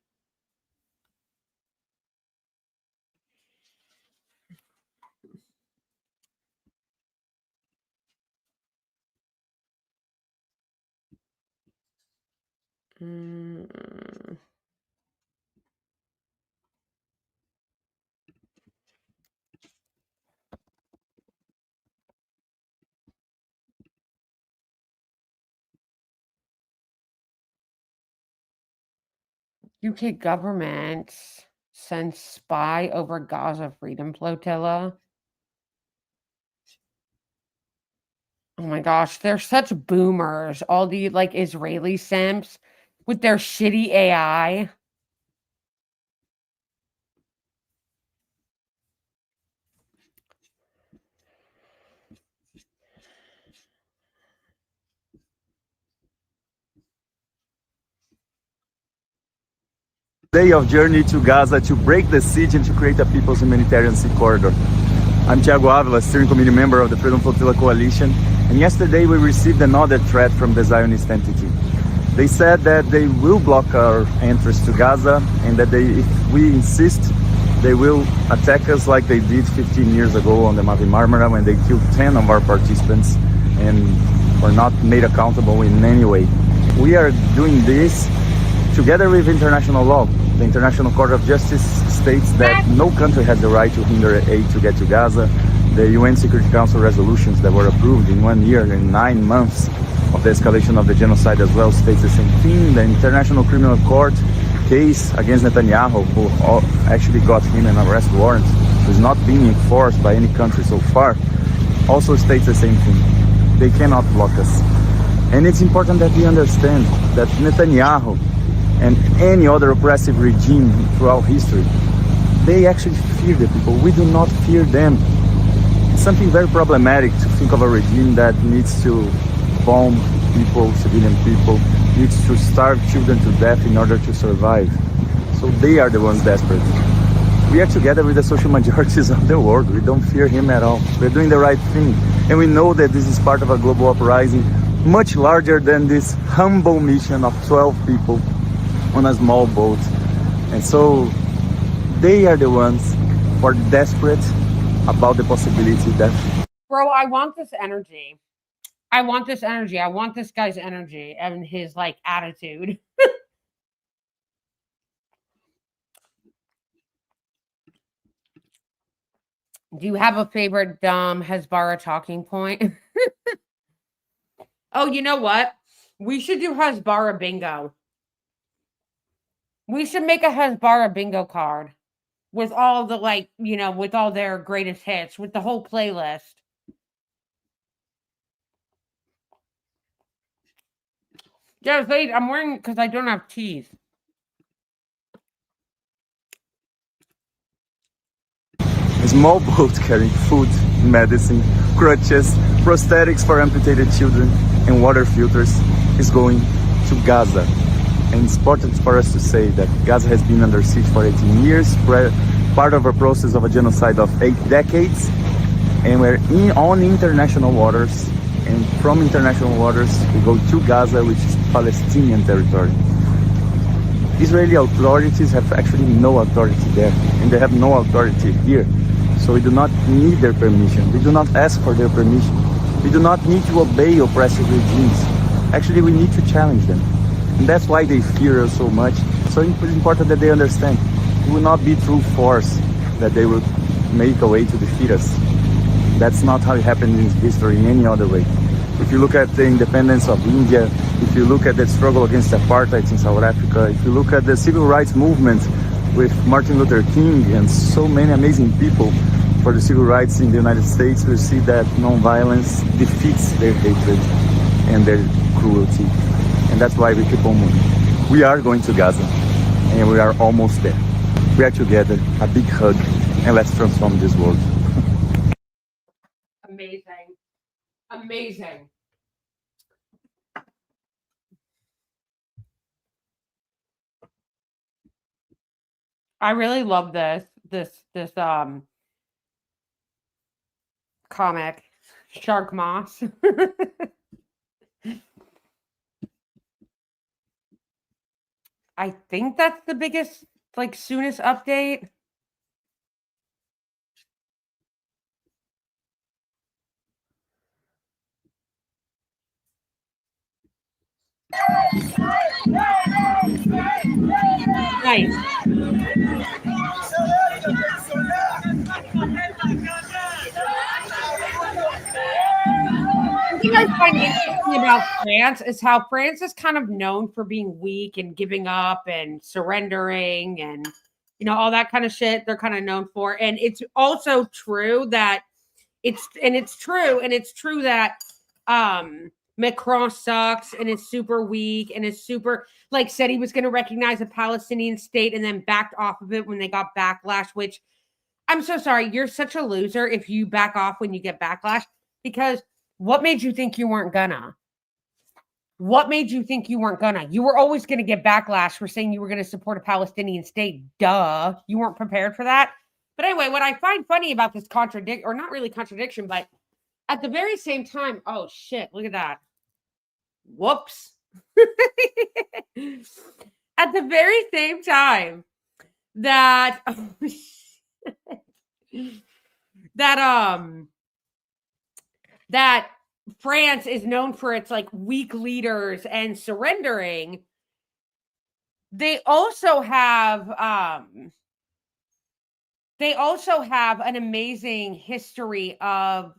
UK government sends spy over Gaza Freedom Flotilla. Oh my gosh, they're such boomers. All the like Israeli simps with their shitty AI. Day of journey to Gaza to break the siege and to create a people's humanitarian sea corridor. I'm Thiago Avila, steering committee member of the Freedom Flotilla Coalition, and yesterday we received another threat from the Zionist entity. They said that they will block our entrance to Gaza and that if we insist, they will attack us like they did 15 years ago on the Mavi Marmara when they killed 10 of our participants and were not made accountable in any way. We are doing this together with international law. The International Court of Justice states that no country has the right to hinder aid to get to Gaza. The UN Security Council resolutions that were approved in 1 year and 9 months of the escalation of the genocide as well states the same thing. The International Criminal Court case against Netanyahu, who actually got him an arrest warrant, who is not being enforced by any country so far, also states the same thing. They cannot block us. And it's important that we understand that Netanyahu and any other oppressive regime throughout history, they actually fear the people. We do not fear them. It's something very problematic to think of a regime that needs to bomb people, civilian people, needs to starve children to death in order to survive. So they are the ones desperate. We are together with the social majorities of the world. We don't fear him at all. We're doing the right thing. And we know that this is part of a global uprising much larger than this humble mission of 12 people on a small boat. And so they are the ones who are desperate about the possibility that... Bro, I want this energy. I want this energy. I want this guy's energy and his like attitude. Do you have a favorite Hezbollah talking point? Oh, you know what? We should do Hezbollah bingo. We should make a Hezbollah bingo card with all the like, you know, with all their greatest hits, with the whole playlist. Yeah, wait, I'm wearing because I don't have teeth. A small boat carrying food, medicine, crutches, prosthetics for amputated children, and water filters is going to Gaza. And it's important for us to say that Gaza has been under siege for 18 years, part of a process of a genocide of 8 decades, and we're on international waters. And from international waters, we go to Gaza, which is Palestinian territory. Israeli authorities have actually no authority there, and they have no authority here. So we do not need their permission. We do not ask for their permission. We do not need to obey oppressive regimes. Actually, we need to challenge them. And that's why they fear us so much. So it's important that they understand. It will not be through force that they will make a way to defeat us. That's not how it happened in history in any other way. If you look at the independence of India, if you look at the struggle against apartheid in South Africa, if you look at the civil rights movement with Martin Luther King and so many amazing people for the civil rights in the United States, we see that nonviolence defeats their hatred and their cruelty. And that's why we keep on moving. We are going to Gaza, and we are almost there. We are together, a big hug, and let's transform this world. Amazing. Amazing. I really love this comic, Shark Moss. I think that's the biggest, like, soonest update. Nice. Something I find interesting about France is how France is kind of known for being weak and giving up and surrendering and, you know, all that kind of shit they're kind of known for. And it's also true that it's true that Macron sucks and is super weak and is super, like, said he was going to recognize a Palestinian state and then backed off of it when they got backlash, which I'm so sorry. You're such a loser if you back off when you get backlash, because what made you think you weren't gonna? What made you think you weren't gonna? You were always going to get backlash for saying you were going to support a Palestinian state. Duh. You weren't prepared for that. But anyway, what I find funny about this or not really contradiction, but at the very same time, oh shit, look at that. Whoops. At the very same time that that France is known for its like weak leaders and surrendering, they also have an amazing history of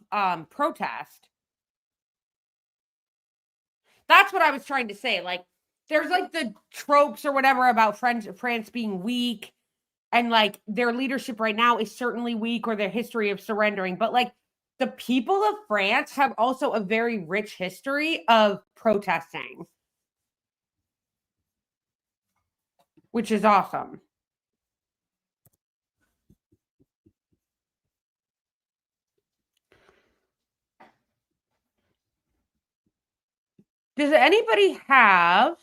protest. That's what I was trying to say. Like, there's like the tropes or whatever about France being weak, and like their leadership right now is certainly weak, or their history of surrendering. But like the people of France have also a very rich history of protesting, which is awesome. Does anybody have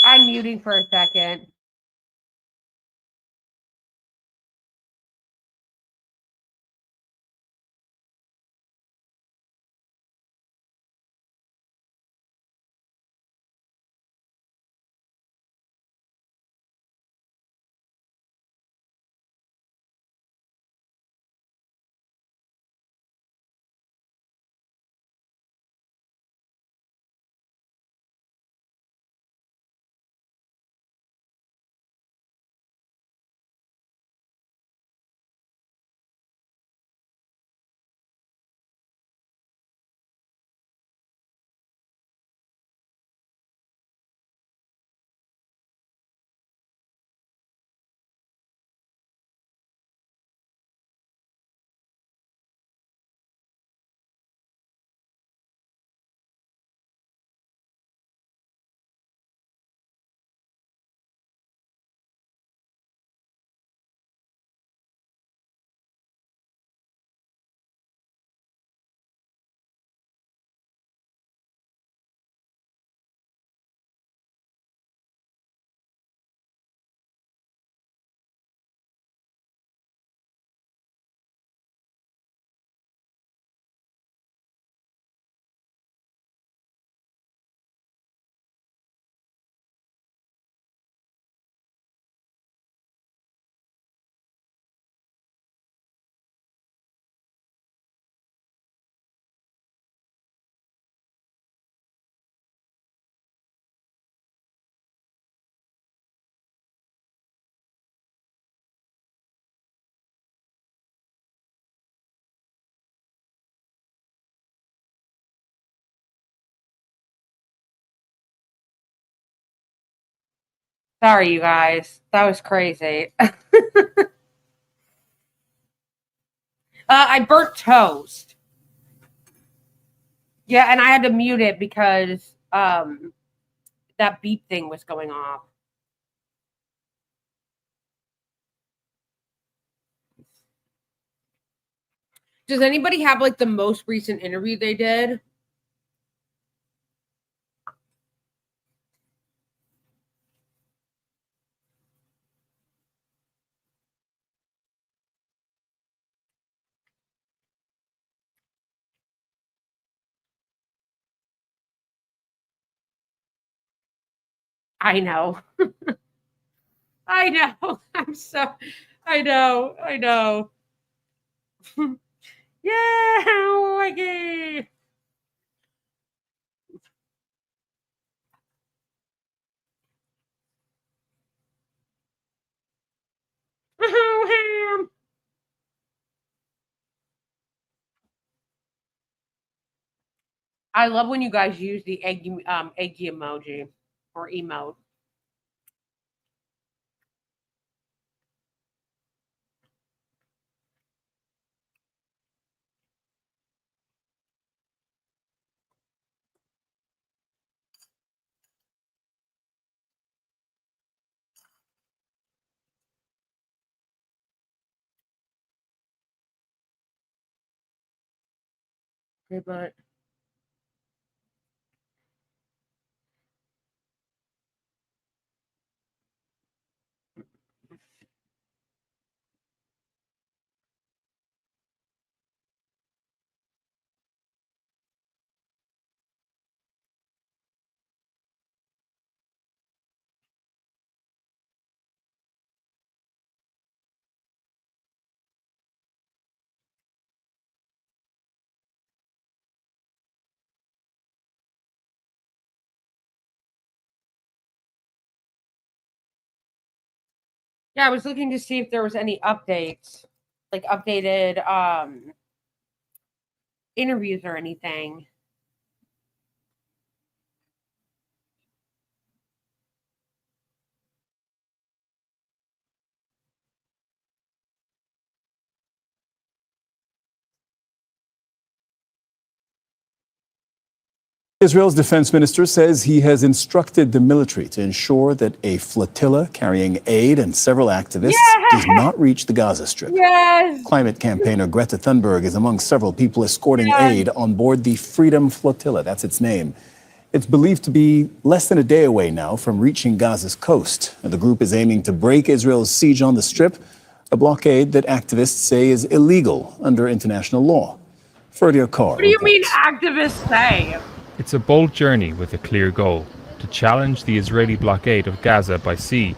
I'm muting for a second. Sorry, you guys. That was crazy. I burnt toast. Yeah, and I had to mute it because that beep thing was going off. Does anybody have like the most recent interview they did? I know. I know. I know. Yeah, Wiggy. Oh, ham. I love when you guys use the eggy emoji or emote. Okay, but Yeah, I was looking to see if there was any updates, like updated interviews or anything. Israel's defense minister says he has instructed the military to ensure that a flotilla carrying aid and several activists does not reach the Gaza Strip. Yes. Climate campaigner Greta Thunberg is among several people escorting aid on board the Freedom Flotilla. That's its name. It's believed to be less than a day away now from reaching Gaza's coast. And the group is aiming to break Israel's siege on the Strip, a blockade that activists say is illegal under international law. Ferdia Carr. What do you mean activists say? It's a bold journey with a clear goal: to challenge the Israeli blockade of Gaza by sea.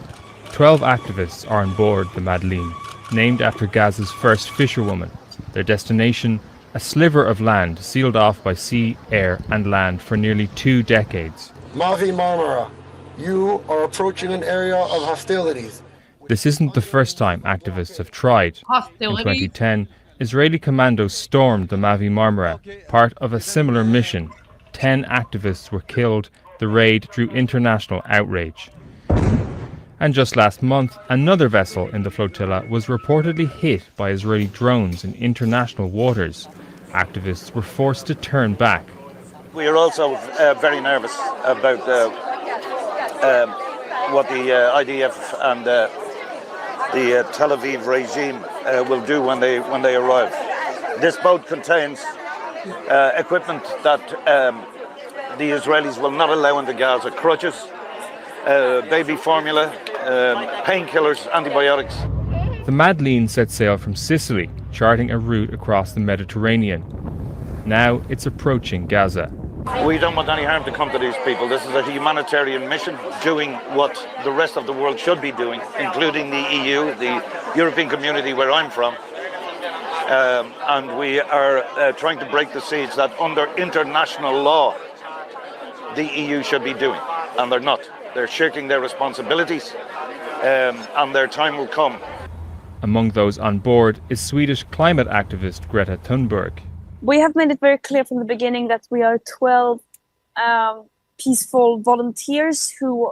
12 activists are on board the Madeleine, named after Gaza's first fisherwoman. Their destination, a sliver of land sealed off by sea, air and land for nearly 2 decades. Mavi Marmara, you are approaching an area of hostilities. This isn't the first time activists have tried. In 2010, Israeli commandos stormed the Mavi Marmara, part of a similar mission. 10 activists were killed. The raid drew international outrage. And just last month, another vessel in the flotilla was reportedly hit by Israeli drones in international waters. Activists were forced to turn back. We are also very nervous about what the IDF and the Tel Aviv regime will do when they arrive. This boat contains equipment that the Israelis will not allow into Gaza: crutches, baby formula, painkillers, antibiotics. The Madeleine set sail from Sicily, charting a route across the Mediterranean. Now it's approaching Gaza. We don't want any harm to come to these people. This is a humanitarian mission, doing what the rest of the world should be doing, including the EU, the European community where I'm from. And we are trying to break the siege that under international law the EU should be doing, and they're not. They're shirking their responsibilities, and their time will come. Among those on board is Swedish climate activist Greta Thunberg. We have made it very clear from the beginning that we are 12 peaceful volunteers who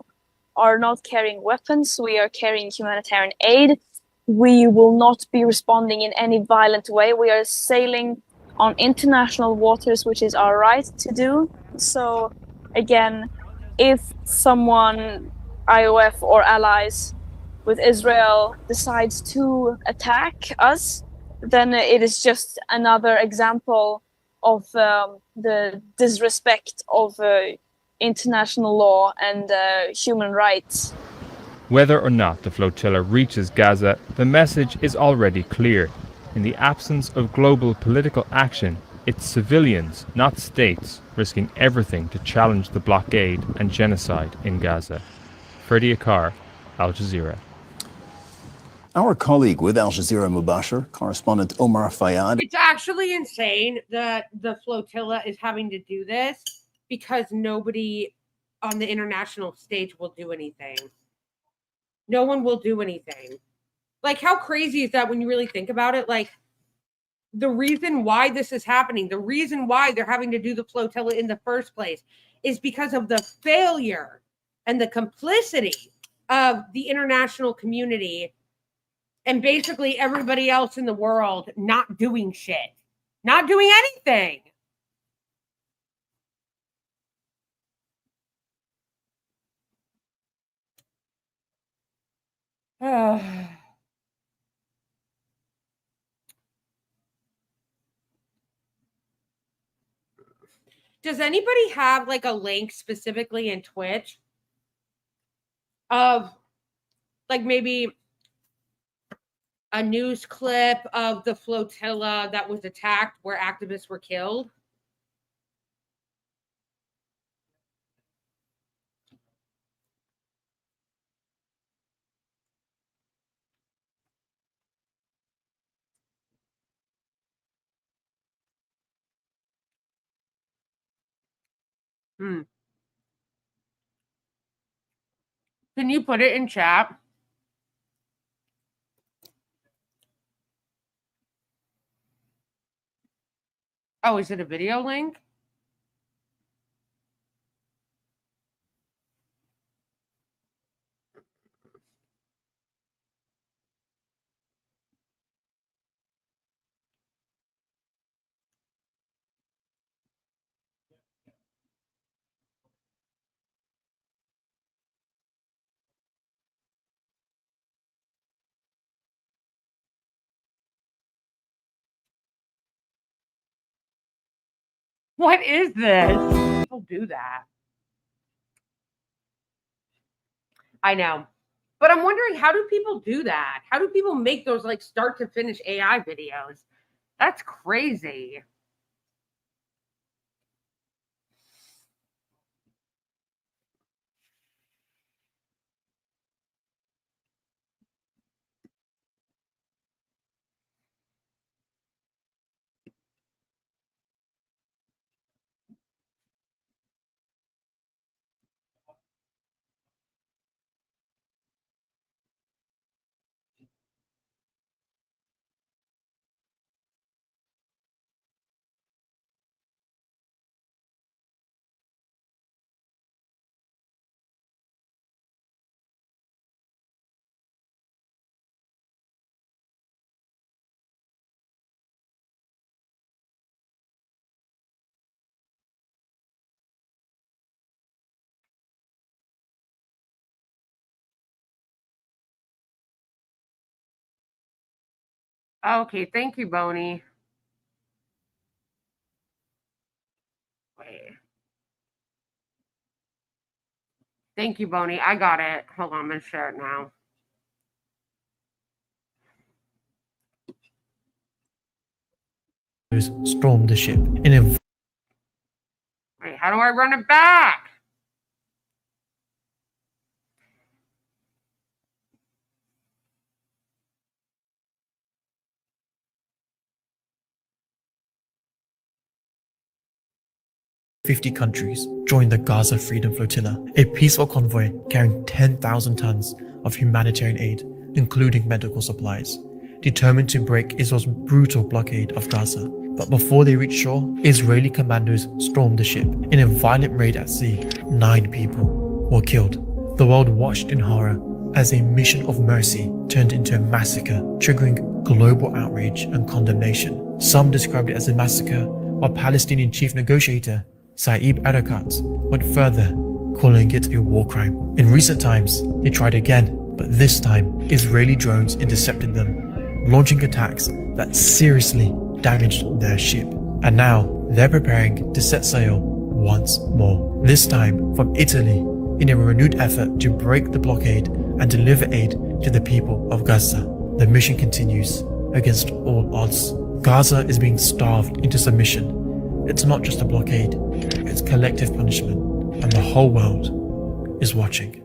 are not carrying weapons. We are carrying humanitarian aid. We will not be responding in any violent way. We are sailing on international waters, which is our right to do. So again, if someone, IOF or allies with Israel, decides to attack us, then it is just another example of the disrespect of international law and human rights. Whether or not the flotilla reaches Gaza, the message is already clear. In the absence of global political action, it's civilians, not states, risking everything to challenge the blockade and genocide in Gaza. Ferdia Carr, Al Jazeera. Our colleague with Al Jazeera Mubashir, correspondent Omar Fayyad. It's actually insane that the flotilla is having to do this because nobody on the international stage will do anything. No one will do anything. Like, how crazy is that when you really think about it? Like, the reason why this is happening, the reason why they're having to do the flotilla in the first place is because of the failure and the complicity of the international community and basically everybody else in the world not doing shit, not doing anything. Does anybody have like a link specifically in Twitch of like maybe a news clip of the flotilla that was attacked where activists were killed? Can you put it in chat? Oh, is it a video link? What is this? People do that. I know. But I'm wondering, how do people do that? How do people make those like start to finish AI videos? That's crazy. Okay, thank you, Boney. Wait. Thank you, Boney. I got it. Hold on, I'm gonna share it now. Stormed the ship in a... Wait, how do I run it back? "50 countries joined the Gaza Freedom Flotilla, a peaceful convoy carrying 10,000 tons of humanitarian aid, including medical supplies, determined to break Israel's brutal blockade of Gaza. But before they reached shore, Israeli commandos stormed the ship. In a violent raid at sea, 9 people were killed. The world watched in horror as a mission of mercy turned into a massacre, triggering global outrage and condemnation. Some described it as a massacre, while Palestinian chief negotiator Saeb Erekat went further, calling it a war crime. In recent times, they tried again, but this time Israeli drones intercepted them, launching attacks that seriously damaged their ship. And now they're preparing to set sail once more, this time from Italy, in a renewed effort to break the blockade and deliver aid to the people of Gaza. The mission continues against all odds. Gaza is being starved into submission. It's not just a blockade, it's collective punishment, and the whole world is watching.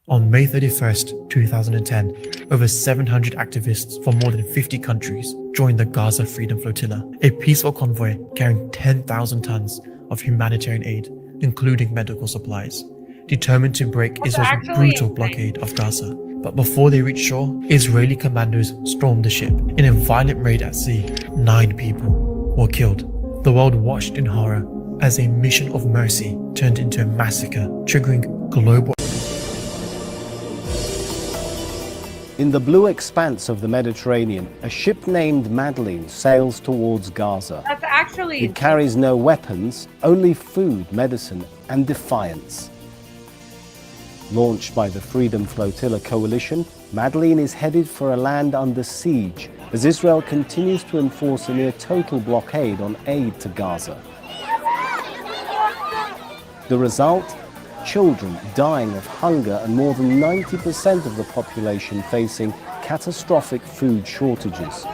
On May 31st, 2010, over 700 activists from more than 50 countries joined the Gaza Freedom Flotilla, a peaceful convoy carrying 10,000 tons of humanitarian aid, including medical supplies, determined to break Israel's brutal blockade of Gaza. But before they reached shore, Israeli commandos stormed the ship. In a violent raid at sea, 9 people were killed. The world watched in horror as a mission of mercy turned into a massacre, triggering global... In the blue expanse of the Mediterranean, a ship named Madeleine sails towards Gaza. That's actually... It carries no weapons, only food, medicine, and defiance. Launched by the Freedom Flotilla Coalition, Madeleine is headed for a land under siege as Israel continues to enforce a near-total blockade on aid to Gaza. The result? Children dying of hunger and more than 90% of the population facing catastrophic food shortages.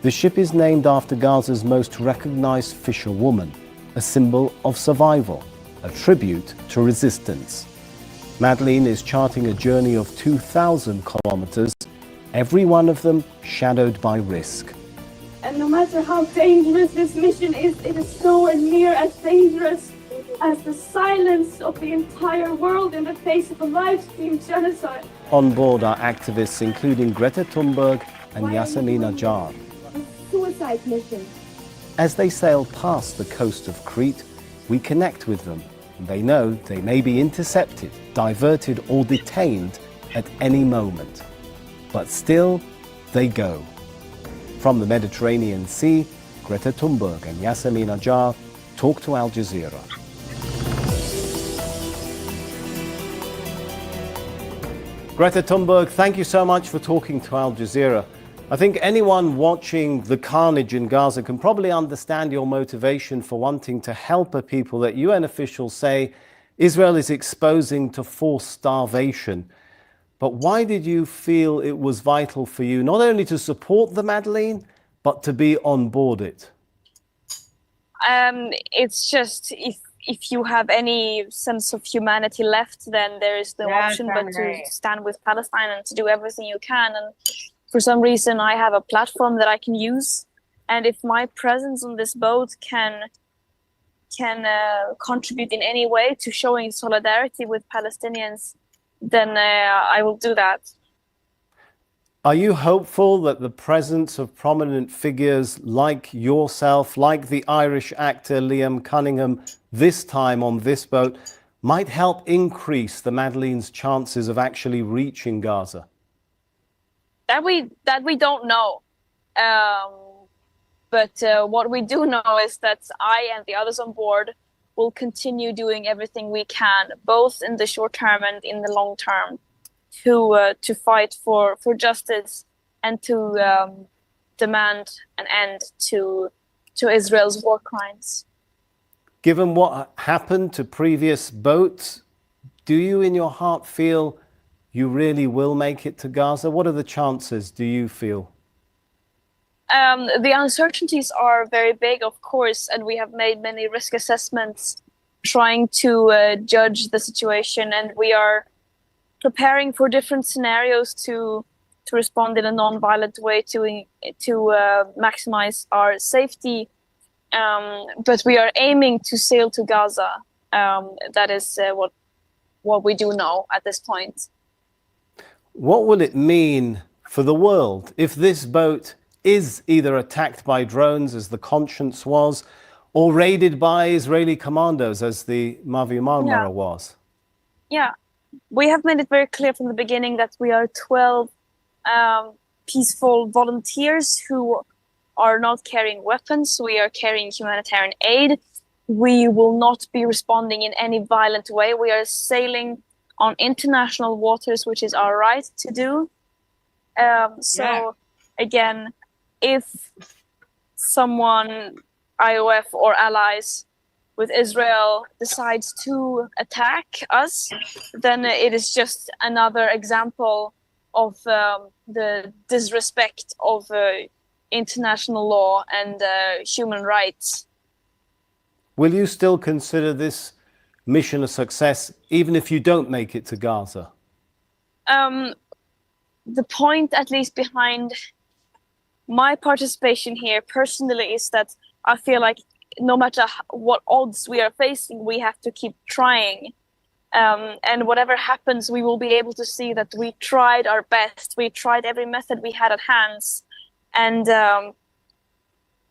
The ship is named after Gaza's most recognized fisherwoman, a symbol of survival, a tribute to resistance. Madeleine is charting a journey of 2,000 kilometers, every one of them shadowed by risk. And no matter how dangerous this mission is, it is nowhere near as dangerous as the silence of the entire world in the face of a live-streamed genocide. On board are activists including Greta Thunberg and Yasemin Ajar. A suicide mission As they sail past the coast of Crete, we connect with them. They know they may be intercepted, diverted, or detained at any moment. But still, they go. From the Mediterranean Sea, Greta Thunberg and Yasemin Acar talk to Al Jazeera. Greta Thunberg, thank you so much for talking to Al Jazeera. I think anyone watching the carnage in Gaza can probably understand your motivation for wanting to help a people that UN officials say Israel is exposing to forced starvation. But why did you feel it was vital for you not only to support the Madeleine, but to be on board it? It's just if you have any sense of humanity left, then there is no option but to stand with Palestine and to do everything you can. And for some reason, I have a platform that I can use, and if my presence on this boat can contribute in any way to showing solidarity with Palestinians, then I will do that. Are you hopeful that the presence of prominent figures like yourself, like the Irish actor Liam Cunningham, this time on this boat, might help increase the Madeleine's chances of actually reaching Gaza? That we don't know. But what we do know is that I and the others on board will continue doing everything we can, both in the short term and in the long term, to fight for justice and to demand an end to Israel's war crimes. Given what happened to previous boats, do you in your heart feel you really will make it to Gaza? What are the chances, do you feel? The uncertainties are very big, of course, and we have made many risk assessments trying to judge the situation, and we are preparing for different scenarios to respond in a non-violent way to maximize our safety. But we are aiming to sail to Gaza. That is what we do know at this point. What will it mean for the world if this boat is either attacked by drones, as the Conscience was, or raided by Israeli commandos, as the Mavi Marmara was? Yeah, we have made it very clear from the beginning that we are 12 peaceful volunteers who are not carrying weapons. We are carrying humanitarian aid. We will not be responding in any violent way. We are sailing on international waters, which is our right to do. Again, if someone, IOF or allies with Israel, decides to attack us, then it is just another example of the disrespect of international law and human rights. Will you still consider this mission a success, even if you don't make it to Gaza? The point, at least behind my participation here personally, is that I feel like no matter what odds we are facing, we have to keep trying. And whatever happens, we will be able to see that we tried our best. We tried every method we had at hands. And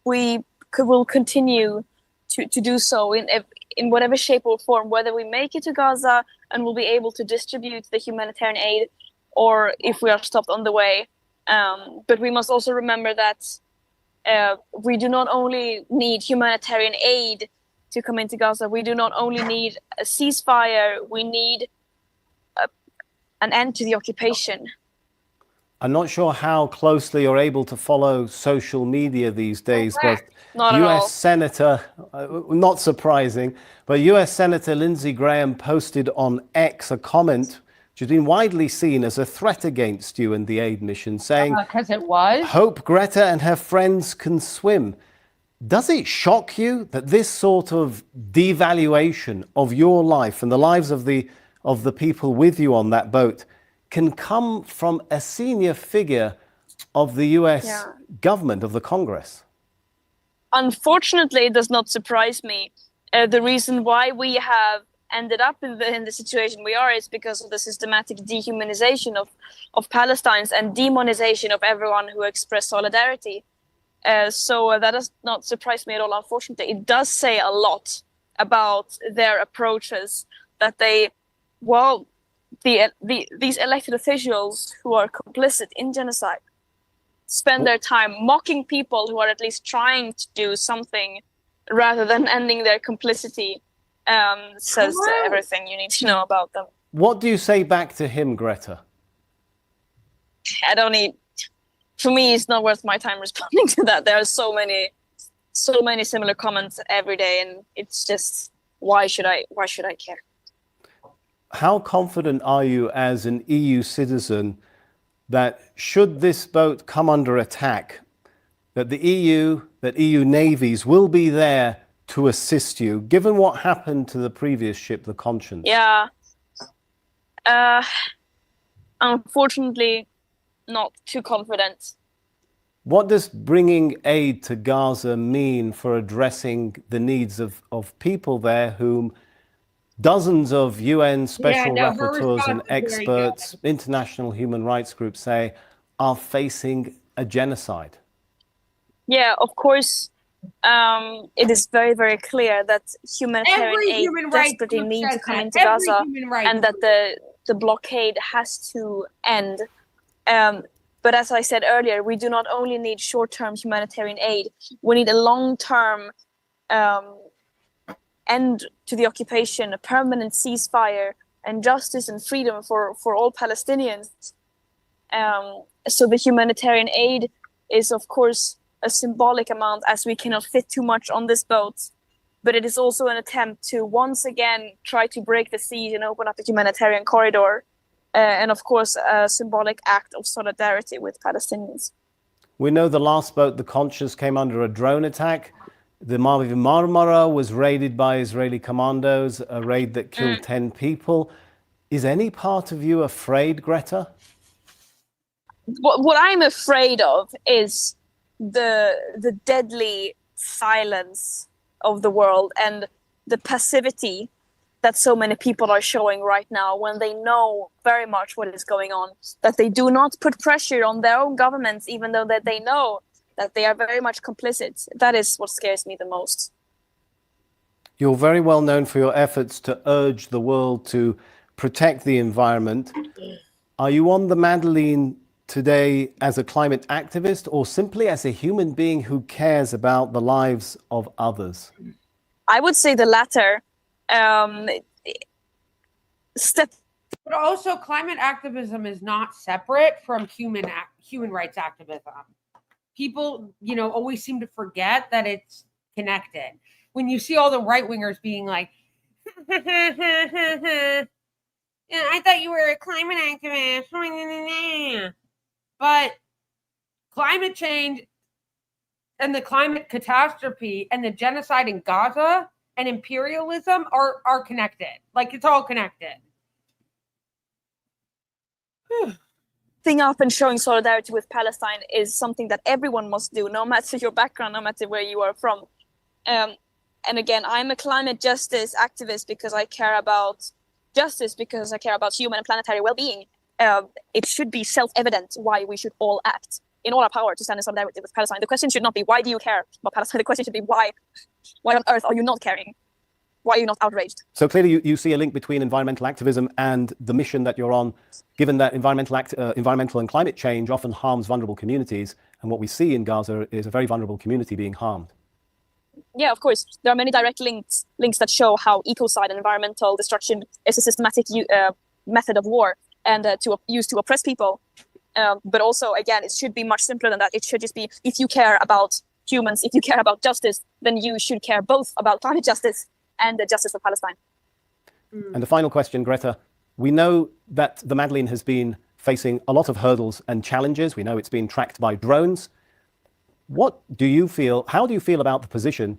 we will continue to do so in whatever shape or form, whether we make it to Gaza and will be able to distribute the humanitarian aid, or if we are stopped on the way. But we must also remember that we do not only need humanitarian aid to come into Gaza, we do not only need a ceasefire, we need an end to the occupation. I'm not sure how closely you're able to follow social media these days, but US Senator, not surprising, but US Senator Lindsey Graham posted on X a comment which has been widely seen as a threat against you and the aid mission, saying, because it was, hope Greta and her friends can swim. Does it shock you that this sort of devaluation of your life and the lives of the people with you on that boat can come from a senior figure of the US government, of the Congress? Unfortunately, it does not surprise me. The reason why we have ended up in the situation we are is because of the systematic dehumanization of Palestinians and demonization of everyone who expressed solidarity. So that does not surprise me at all, unfortunately. It does say a lot about their approaches, that they, well, these elected officials who are complicit in genocide spend their time mocking people who are at least trying to do something rather than ending their complicity. Says everything you need to know about them. What do you say back to him, Greta? I don't need. For me, it's not worth my time responding to that. There are so many similar comments every day, and it's just, why should I care? How confident are you as an EU citizen that should this boat come under attack, that the EU navies will be there to assist you, given what happened to the previous ship, the Conscience? Yeah. Unfortunately, not too confident. What does bringing aid to Gaza mean for addressing the needs of people there whom dozens of UN special rapporteurs and experts, international human rights groups say are facing a genocide? Yeah, of course. It is very, very clear that humanitarian aid desperately needs to come into Gaza, and that the blockade has to end. But as I said earlier, we do not only need short-term humanitarian aid, we need a long-term end to the occupation, a permanent ceasefire, and justice and freedom for all Palestinians. So the humanitarian aid is, of course, a symbolic amount, as we cannot fit too much on this boat. But it is also an attempt to once again try to break the siege and open up a humanitarian corridor. And of course, a symbolic act of solidarity with Palestinians. We know the last boat, the Conscience, came under a drone attack. The Mavi Marmara was raided by Israeli commandos, a raid that killed 10 people. Is any part of you afraid, Greta? What I'm afraid of is the deadly silence of the world and the passivity that so many people are showing right now when they know very much what is going on, that they do not put pressure on their own governments, even though that they know that they are very much complicit. That is what scares me the most. You're very well known for your efforts to urge the world to protect the environment. Are you on the Madeleine today as a climate activist or simply as a human being who cares about the lives of others? I would say the latter. But also, climate activism is not separate from human rights activism. People, always seem to forget that it's connected. When you see all the right wingers being like, "I thought you were a climate activist," but climate change and the climate catastrophe and the genocide in Gaza and imperialism are connected. Like, it's all connected. Thing up and showing solidarity with Palestine is something that everyone must do, no matter your background, no matter where you are from. And again, I'm a climate justice activist because I care about justice, because I care about human and planetary well-being. It should be self-evident why we should all act in all our power to stand in solidarity with Palestine. The question should not be, why do you care about Palestine? The question should be, why on earth are you not caring? Why are you not outraged? So clearly you see a link between environmental activism and the mission that you're on, given that environmental and climate change often harms vulnerable communities. And what we see in Gaza is a very vulnerable community being harmed. Yeah, of course. There are many direct links that show how ecocide and environmental destruction is a systematic method of war and used to oppress people. But also, again, it should be much simpler than that. It should just be, if you care about humans, if you care about justice, then you should care both about climate justice and the justice for Palestine. And the final question, Greta, we know that the Madeleine has been facing a lot of hurdles and challenges. We know it's been tracked by drones. How do you feel about the position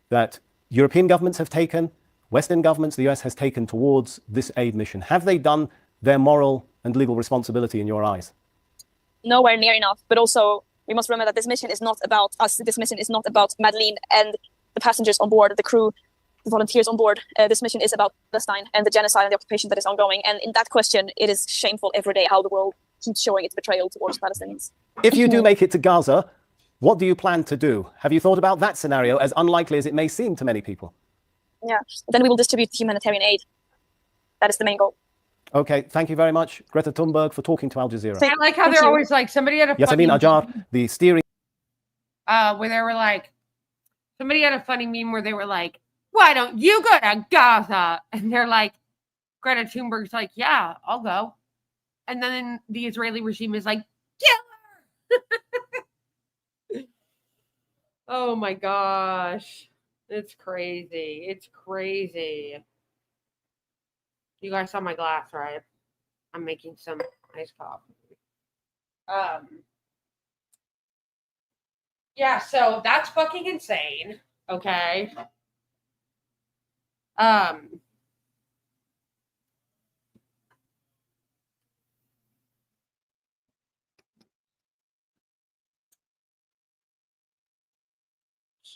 that European governments have taken, Western governments, the US has taken towards this aid mission? Have they done their moral and legal responsibility in your eyes? Nowhere near enough. But also, we must remember that this mission is not about us. This mission is not about Madeleine and the passengers on board, the crew, the volunteers on board. This mission is about Palestine and the genocide and the occupation that is ongoing. And in that question, it is shameful every day how the world keeps showing its betrayal towards Palestinians. If you do make it to Gaza, What do you plan to do? Have you thought about that scenario, as unlikely as it may seem to many people? Yeah, then we will distribute humanitarian aid. That is the main goal. Okay, thank you very much, Greta Thunberg, for talking to Al Jazeera. I like how they're always like, somebody had a Yasamin funny Ajar, the steering... where they were like, somebody had a funny meme where they were like, why don't you go to Gaza? And they're like, Greta Thunberg's like, yeah, I'll go. And then the Israeli regime is like, kill her. Oh my gosh. It's crazy. It's crazy. You guys saw my glass, right? I'm making some iced coffee. Yeah, so that's fucking insane. Okay.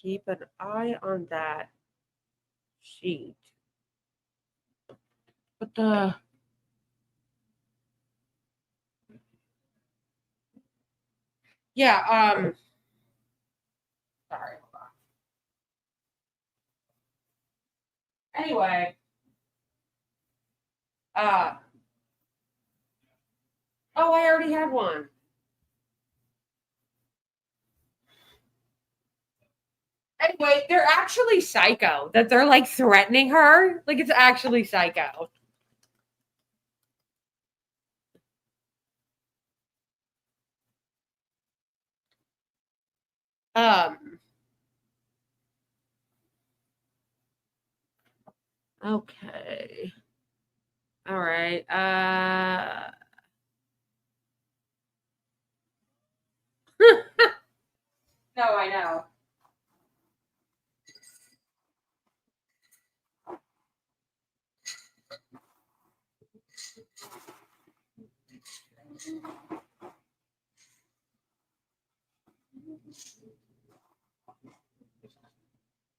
Keep an eye on that sheet. But yeah, sorry, hold on. Anyway, oh, I already had one. Anyway, they're actually psycho. That they're like threatening her. Like it's actually psycho. Okay. All right. No, I know.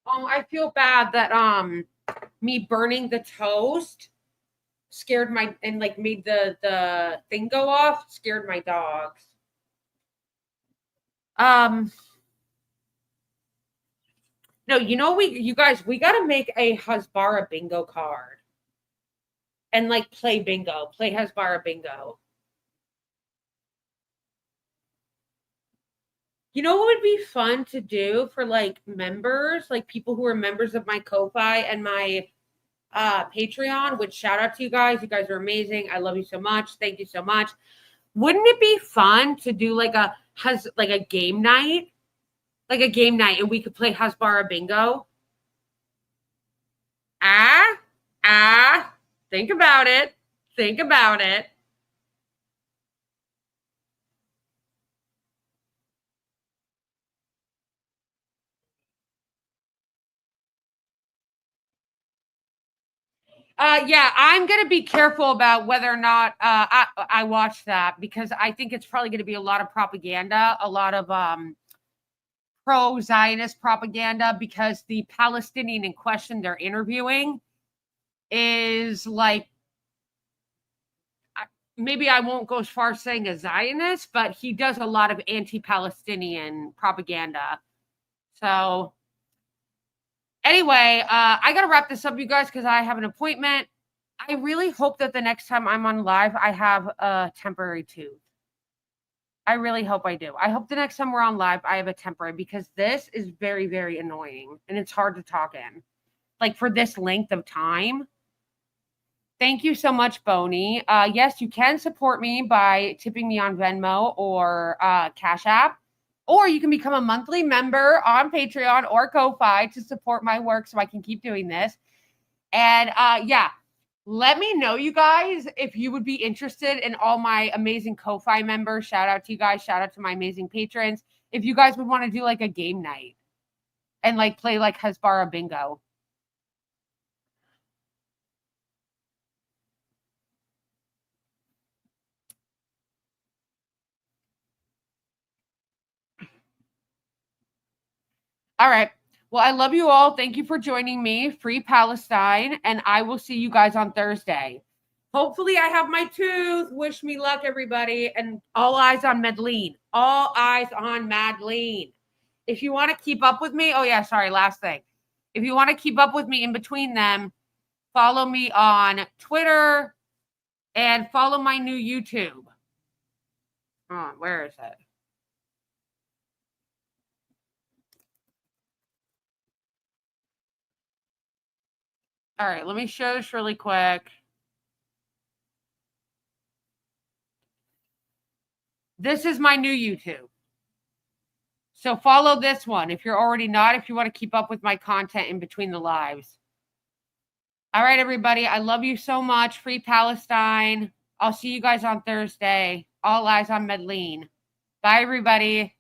I feel bad that me burning the toast scared my and like made the thing go off, scared my dogs. No, you know you guys, we gotta make a Hasbara bingo card. And like play bingo, play Hasbara bingo. You know what would be fun to do for like members, like people who are members of my Ko-Fi and my Patreon, which shout out to you guys. You guys are amazing. I love you so much. Thank you so much. Wouldn't it be fun to do like a game night? Like a game night and we could play Hasbara bingo? Think about it. Think about it. Yeah, I'm going to be careful about whether or not I watch that because I think it's probably going to be a lot of propaganda, a lot of pro-Zionist propaganda because the Palestinian in question they're interviewing is like, maybe I won't go as far as saying a Zionist, but he does a lot of anti-Palestinian propaganda. So anyway, I got to wrap this up, you guys, because I have an appointment. I really hope that the next time I'm on live, I have a temporary tooth. I really hope I do. I hope the next time we're on live, I have a temporary because this is very, very annoying and it's hard to talk in. Like for this length of time. Thank you so much, Boney. Yes, you can support me by tipping me on Venmo or Cash App. Or you can become a monthly member on Patreon or Ko-Fi to support my work so I can keep doing this. And yeah, let me know, you guys, if you would be interested in all my amazing Ko-Fi members. Shout out to you guys. Shout out to my amazing patrons. If you guys would want to do like a game night and like play like Hasbara bingo. All right. Well, I love you all. Thank you for joining me. Free Palestine. And I will see you guys on Thursday. Hopefully I have my tooth. Wish me luck, everybody. And all eyes on Madeleine. All eyes on Madeleine. if you want to keep up with me, oh yeah, sorry, last thing. If you want to keep up with me in between them, follow me on Twitter and follow my new YouTube. Oh, where is it? All right, let me show this really quick. This is my new YouTube. So follow this one if you're already not, if you want to keep up with my content in between the lives. All right, everybody. I love you so much. Free Palestine. I'll see you guys on Thursday. All eyes on Medellin. Bye, everybody.